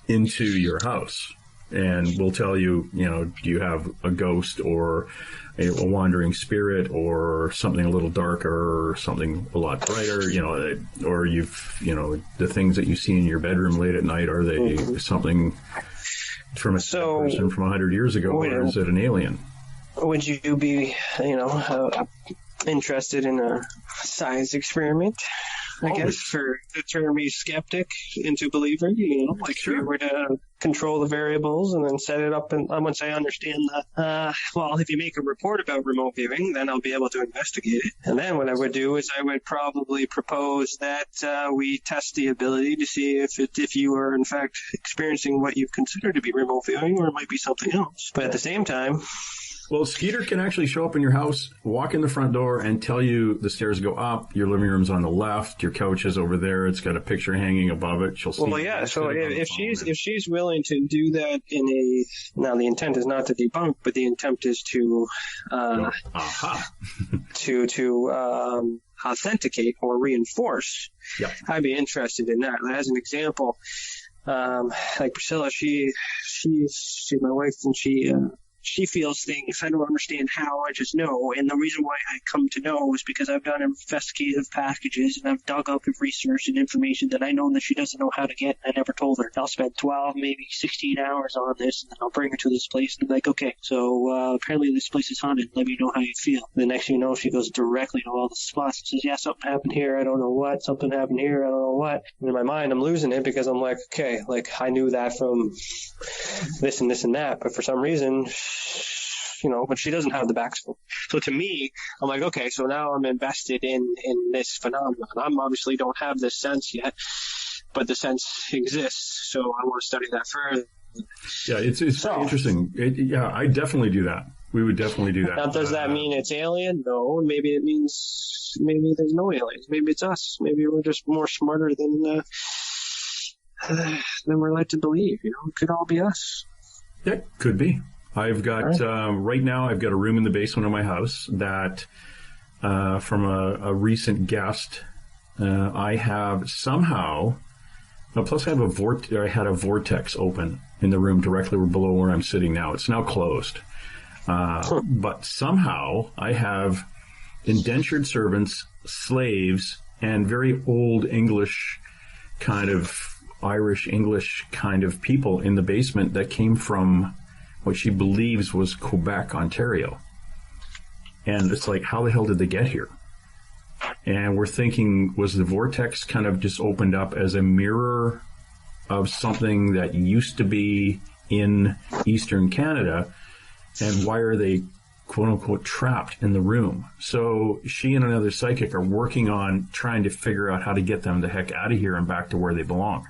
Speaker 2: into your house. and we'll tell you, do you have a ghost or a wandering spirit or something a little darker or something a lot brighter, or the things that you see in your bedroom late at night, are they something from a person from 100 years ago, or is it an alien?
Speaker 3: Would you be, interested in a science experiment? I guess to turn me skeptic into believer, if you were to control the variables and then set it up. And once I understand that, if you make a report about remote viewing, then I'll be able to investigate it. And then what I would do is I would probably propose that we test the ability to see if you are in fact experiencing what you consider to be remote viewing, or it might be something else. But at the same time,
Speaker 2: well, Skeeter can actually show up in your house, walk in the front door, and tell you the stairs go up, your living room's on the left, your couch is over there, it's got a picture hanging above it. She'll see.
Speaker 3: Well, yeah. So if she's willing to do that now the intent is not to debunk, but the intent is to to authenticate or reinforce.
Speaker 2: Yep.
Speaker 3: I'd be interested in that. As an example, like Priscilla, she's my wife, and she feels things. I don't understand how, I just know. And the reason why I come to know is because I've done investigative packages and I've dug up research and information that I know that she doesn't know how to get. I never told her. I'll spend 12, maybe 16 hours on this, and then I'll bring her to this place and be like, okay, so apparently this place is haunted. Let me know how you feel. The next thing you know, she goes directly to all the spots and says, yeah, something happened here. I don't know what. Something happened here. I don't know what. And in my mind, I'm losing it because I'm like, okay, like I knew that from this and this and that. But for some reason, but she doesn't have the backstory. So to me, I'm like, okay, so now I'm invested in this phenomenon. I obviously don't have this sense yet, but the sense exists. So I want to study that further.
Speaker 2: Yeah, it's very interesting. I definitely do that. We would definitely do that.
Speaker 3: Now, does that mean it's alien? No. Maybe it means there's no aliens. Maybe it's us. Maybe we're just more smarter than we're led to believe. It could all be us.
Speaker 2: Yeah, could be. I've got, right now, I've got a room in the basement of my house that, from a recent guest, I have somehow, plus I have I had a vortex open in the room directly below where I'm sitting now. It's now closed. But somehow I have indentured servants, slaves, and very old English kind of Irish English kind of people in the basement that came from what she believes was Quebec, Ontario. And it's like, how the hell did they get here? And we're thinking, was the vortex kind of just opened up as a mirror of something that used to be in Eastern Canada? And why are they, quote unquote, trapped in the room? So she and another psychic are working on trying to figure out how to get them the heck out of here and back to where they belong.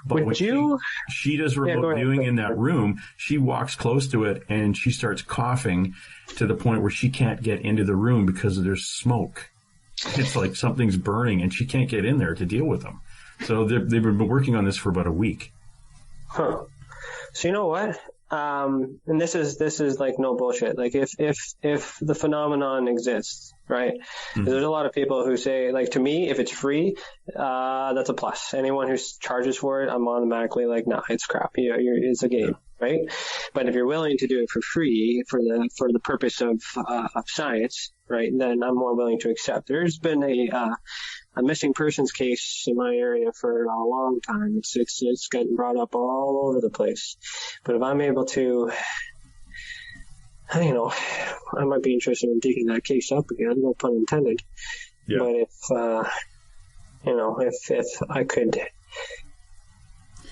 Speaker 2: But when she does remote viewing in that room, she walks close to it and she starts coughing to the point where she can't get into the room because there's smoke. It's like something's burning and she can't get in there to deal with them. So they've been working on this for about a week.
Speaker 3: Huh. So you know what? And this is like no bullshit. Like if the phenomenon exists, right? Mm-hmm. There's a lot of people who say, like, to me, if it's free, that's a plus. Anyone who charges for it, I'm automatically like, nah, it's crap. It's a game, right? But if you're willing to do it for free for the purpose of science, right, then I'm more willing to accept. There's been a missing persons case in my area for a long time. It's getting brought up all over the place. But if I'm able to, I might be interested in digging that case up again, no pun intended. Yeah. But if I could,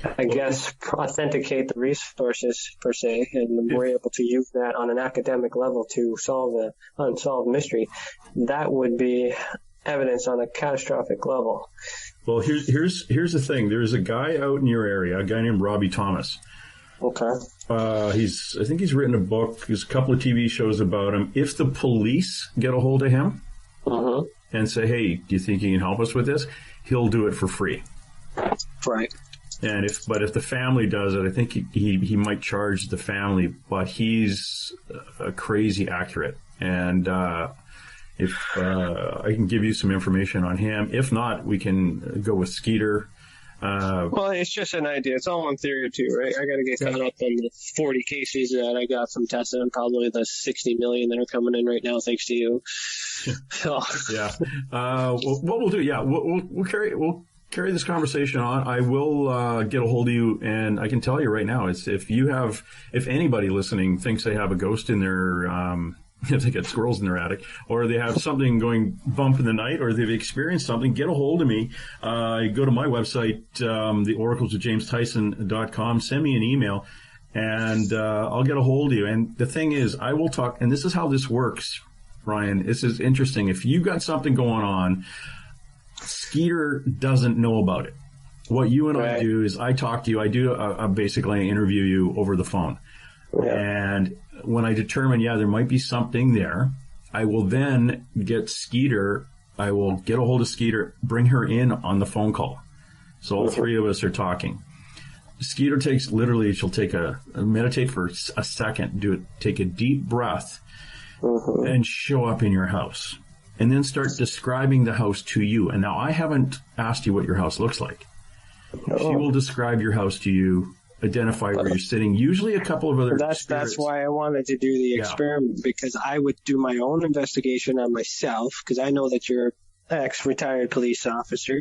Speaker 3: I guess, authenticate the resources per se, and we're able to use that on an academic level to solve the unsolved mystery, that would be evidence on a catastrophic level.
Speaker 2: Well, here's the thing. There's a guy out in your area, a guy named Robbie Thomas.
Speaker 3: Okay.
Speaker 2: I think he's written a book. There's a couple of TV shows about him. If the police get a hold of him and say, "Hey, do you think you can help us with this?" He'll do it for free.
Speaker 3: Right.
Speaker 2: And if the family does it, I think he might charge the family, but he's crazy accurate. And if I can give you some information on him. If not, we can go with Skeeter.
Speaker 3: Well, it's just an idea. It's all on theory too, right? I got to get caught up on the 40 cases that I got from T.E.S.A and probably the 60 million that are coming in right now, thanks to you. So.
Speaker 2: Yeah. What we'll do, we'll carry this conversation on. I will get a hold of you, and I can tell you right now, if anybody listening thinks they have a ghost in their if they get squirrels in their attic, or they have something going bump in the night, or they've experienced something, get a hold of me. Go to my website, theoraclesofjamestyson.com, send me an email, and I'll get a hold of you. And the thing is, I will talk, and this is how this works, Ryan. This is interesting. If you've got something going on, Skeeter doesn't know about it. What you and I do is I talk to you. I do basically I interview you over the phone. Yeah. And when I determine, there might be something there, I will then get Skeeter. I will get a hold of Skeeter, bring her in on the phone call. So all three of us are talking. Skeeter she'll take meditate for a second, take a deep breath, and show up in your house. And then start describing the house to you. And now I haven't asked you what your house looks like. She will describe your house to you, identify where you're sitting, usually a couple of other spirits.
Speaker 3: That's why I wanted to do the experiment, because I would do my own investigation on myself, because I know that you're an ex-retired police officer,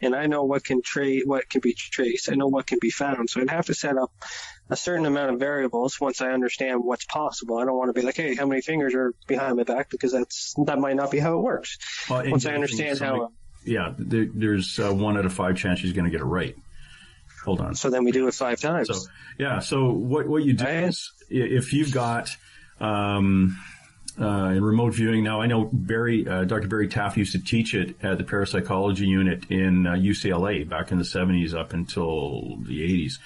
Speaker 3: and I know what can be traced. I know what can be found. So I'd have to set up a certain amount of variables once I understand what's possible. I don't want to be like, hey, how many fingers are behind my back? Because that might not be how it works. Once I understand how.
Speaker 2: Yeah, there's 1 out of 5 chance she's going to get it right. Hold on.
Speaker 3: So then we do it 5 times.
Speaker 2: So what you do is, if you've got in remote viewing, now I know Dr. Barry Taft used to teach it at the parapsychology unit in UCLA back in the 70s up until the 80s.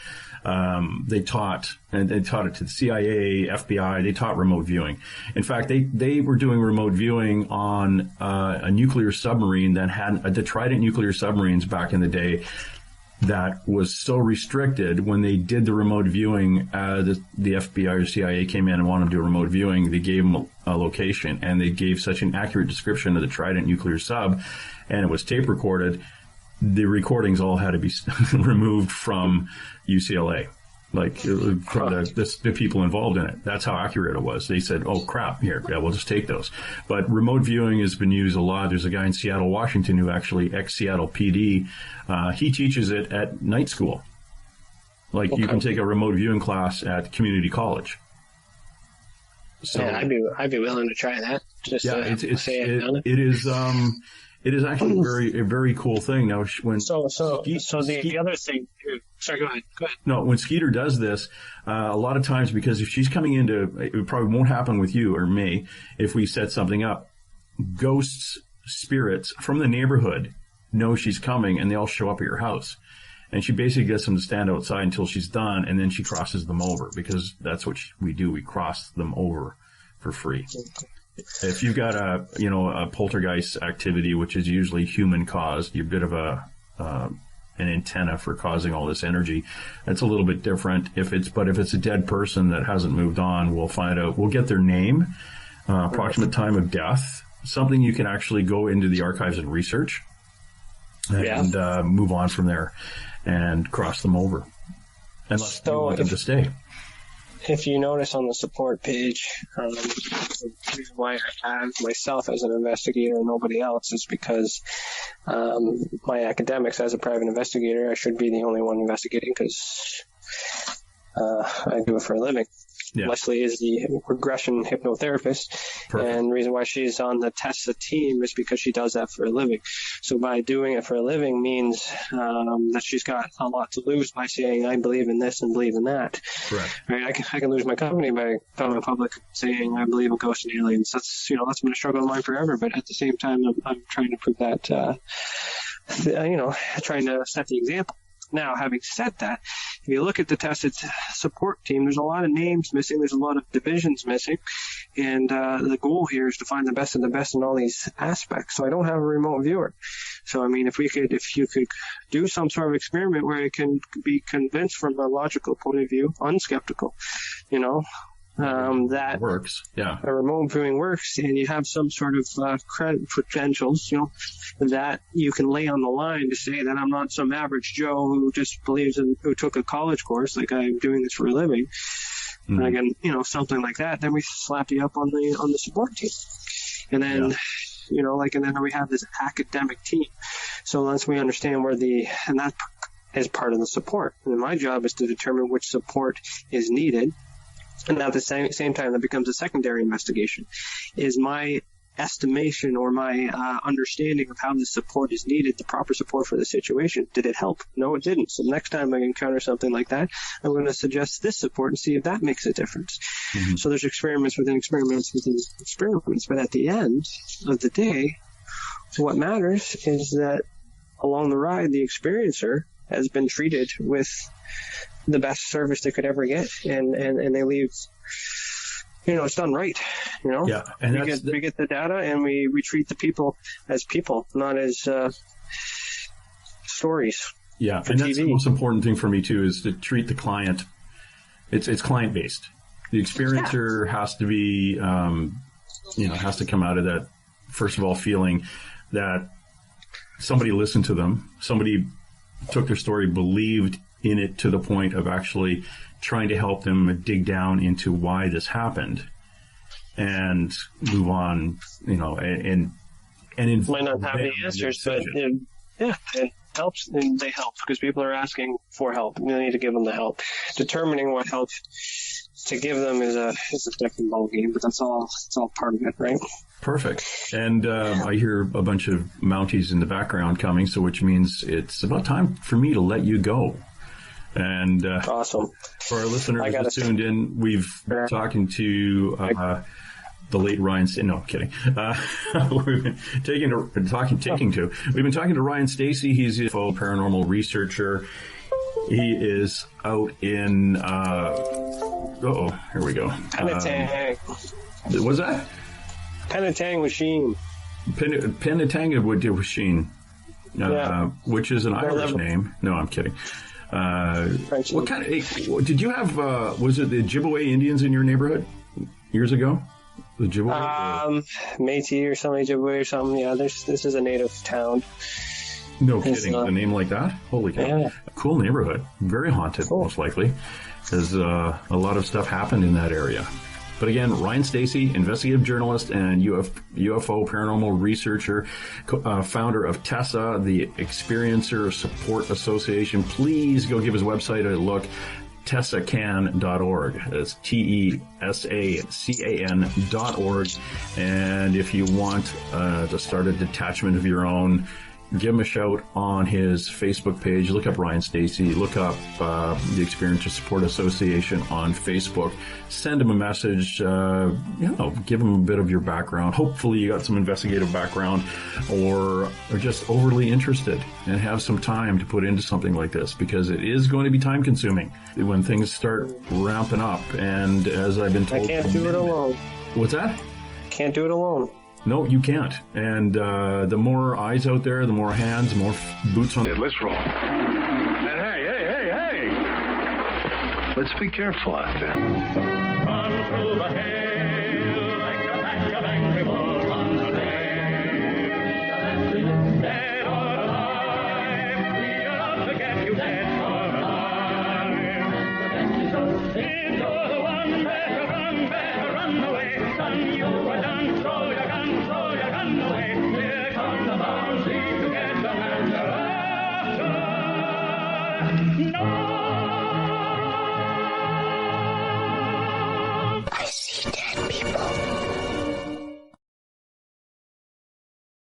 Speaker 2: They taught it to the CIA, FBI. They taught remote viewing. In fact, they were doing remote viewing on a nuclear submarine that had the Trident nuclear submarines back in the day. That was so restricted when they did the remote viewing. The FBI or CIA came in and wanted to do remote viewing. They gave them a location, and they gave such an accurate description of the Trident nuclear sub, and it was tape recorded. The recordings all had to be removed from UCLA, from the people involved in it. That's how accurate it was. They said, oh, crap, we'll just take those. But remote viewing has been used a lot. There's a guy in Seattle, Washington, who actually, ex-Seattle PD, he teaches it at night school. You can take a remote viewing class at community college. So,
Speaker 3: I'd be willing to try that.
Speaker 2: It is actually a very cool thing. Now, when
Speaker 3: the other thing. Sorry, go ahead.
Speaker 2: No, when Skeeter does this, a lot of times, because if she's coming it probably won't happen with you or me if we set something up. Ghosts, spirits from the neighborhood know she's coming, and they all show up at your house. And she basically gets them to stand outside until she's done, and then she crosses them over, because that's what we do. We cross them over for free. If you've got a poltergeist activity, which is usually human caused, you're a bit of an antenna for causing all this energy. That's a little bit different. If it's a dead person that hasn't moved on, we'll find out. We'll get their name, approximate time of death, something you can actually go into the archives and research, and move on from there and cross them over, unless you want them to stay.
Speaker 3: If you notice on the support page, the reason why I have myself as an investigator and nobody else is because my academics as a private investigator, I should be the only one investigating, because I do it for a living. Yeah. Leslie is the regression hypnotherapist. Perfect. And the reason why she's on the T.E.S.A team is because she does that for a living. So by doing it for a living means that she's got a lot to lose by saying, I believe in this and believe in that. Right? I can lose my company by going public saying I believe in ghosts and aliens. That's been a struggle of mine forever. But at the same time, I'm trying to prove that, trying to set the example. Now, having said that, if you look at the T.E.S.A support team, there's a lot of names missing. There's a lot of divisions missing. And the goal here is to find the best of the best in all these aspects. So I don't have a remote viewer. So, I mean, if you could do some sort of experiment where it can be convinced from a logical point of view, unskeptical, that
Speaker 2: works. Yeah.
Speaker 3: A remote viewing works, and you have some sort of credentials, that you can lay on the line to say that I'm not some average Joe who just believes in, who took a college course, like I'm doing this for a living. Mm-hmm. And again, something like that. Then we slap you up on the support team, and then. And then we have this academic team. So once we understand and that is part of the support. And my job is to determine which support is needed. And at the same time, that becomes a secondary investigation. Is my estimation or my understanding of how the support is needed the proper support for the situation? Did it help? No, it didn't. So next time I encounter something like that, I'm going to suggest this support and see if that makes a difference. Mm-hmm. So there's experiments within experiments within experiments. But at the end of the day, what matters is that along the ride, the experiencer has been treated with the best service they could ever get, and they leave. It's done right.
Speaker 2: Yeah, and
Speaker 3: we get the data, and we treat the people as people, not as stories.
Speaker 2: Yeah, and that's the most important thing for me too, is to treat the client. It's client based. The experiencer has to be, has to come out of that, first of all, feeling that somebody listened to them, somebody took their story, believed in it to the point of actually trying to help them dig down into why this happened and move on, and
Speaker 3: might not have the answers, but it helps, and they help because people are asking for help, and they need to give them the help. Determining what help to give them is a second ball game, but it's all part of it, right?
Speaker 2: Perfect. And I hear a bunch of Mounties in the background coming, so which means it's about time for me to let you go. And
Speaker 3: awesome.
Speaker 2: For our listeners who tuned in, we've been talking to the late Ryan. No, I'm kidding. We've been We've been talking to Ryan Stacey. He's a UFO paranormal researcher. He is out in. Here we go.
Speaker 3: Penetang.
Speaker 2: What's that?
Speaker 3: Penetang machine.
Speaker 2: Penetang machine. Which is an Irish name. No, I'm kidding. What kind of did you have? Was it the Ojibwe Indians in your neighborhood years ago? The Ojibwe,
Speaker 3: Métis or something, Ojibwe or something. Yeah, this is a native town.
Speaker 2: No kidding. The name like that? Holy cow! Yeah. Cool neighborhood. Very haunted, most likely, because a lot of stuff happened in that area. But again, Ryan Stacey, investigative journalist and UFO paranormal researcher, founder of T.E.S.A, the Experiencer Support Association. Please go give his website a look, TESACAN.org. That's TESACAN.org. And if you want to start a detachment of your own, give him a shout on his Facebook page. Look up Ryan Stacey. Look up the Experiencer Support Association on Facebook. Send him a message. Give him a bit of your background. Hopefully you got some investigative background or are just overly interested and have some time to put into something like this, because it is going to be time consuming when things start ramping up. And as I've been told...
Speaker 3: I can't do it alone.
Speaker 2: What's that?
Speaker 3: Can't do it alone.
Speaker 2: No, you can't. And the more eyes out there, the more hands, the more boots on the...
Speaker 4: Let's roll. And hey. Let's be careful out there.
Speaker 5: Run through the hail like a pack of angry wolves on the trail. Dead or alive, we are out to get you, dead or alive. If you're the one, better run away. Son, you are done, throw your gun away. Here come the bombs, leave to get the man you're after. No!
Speaker 6: I see dead people.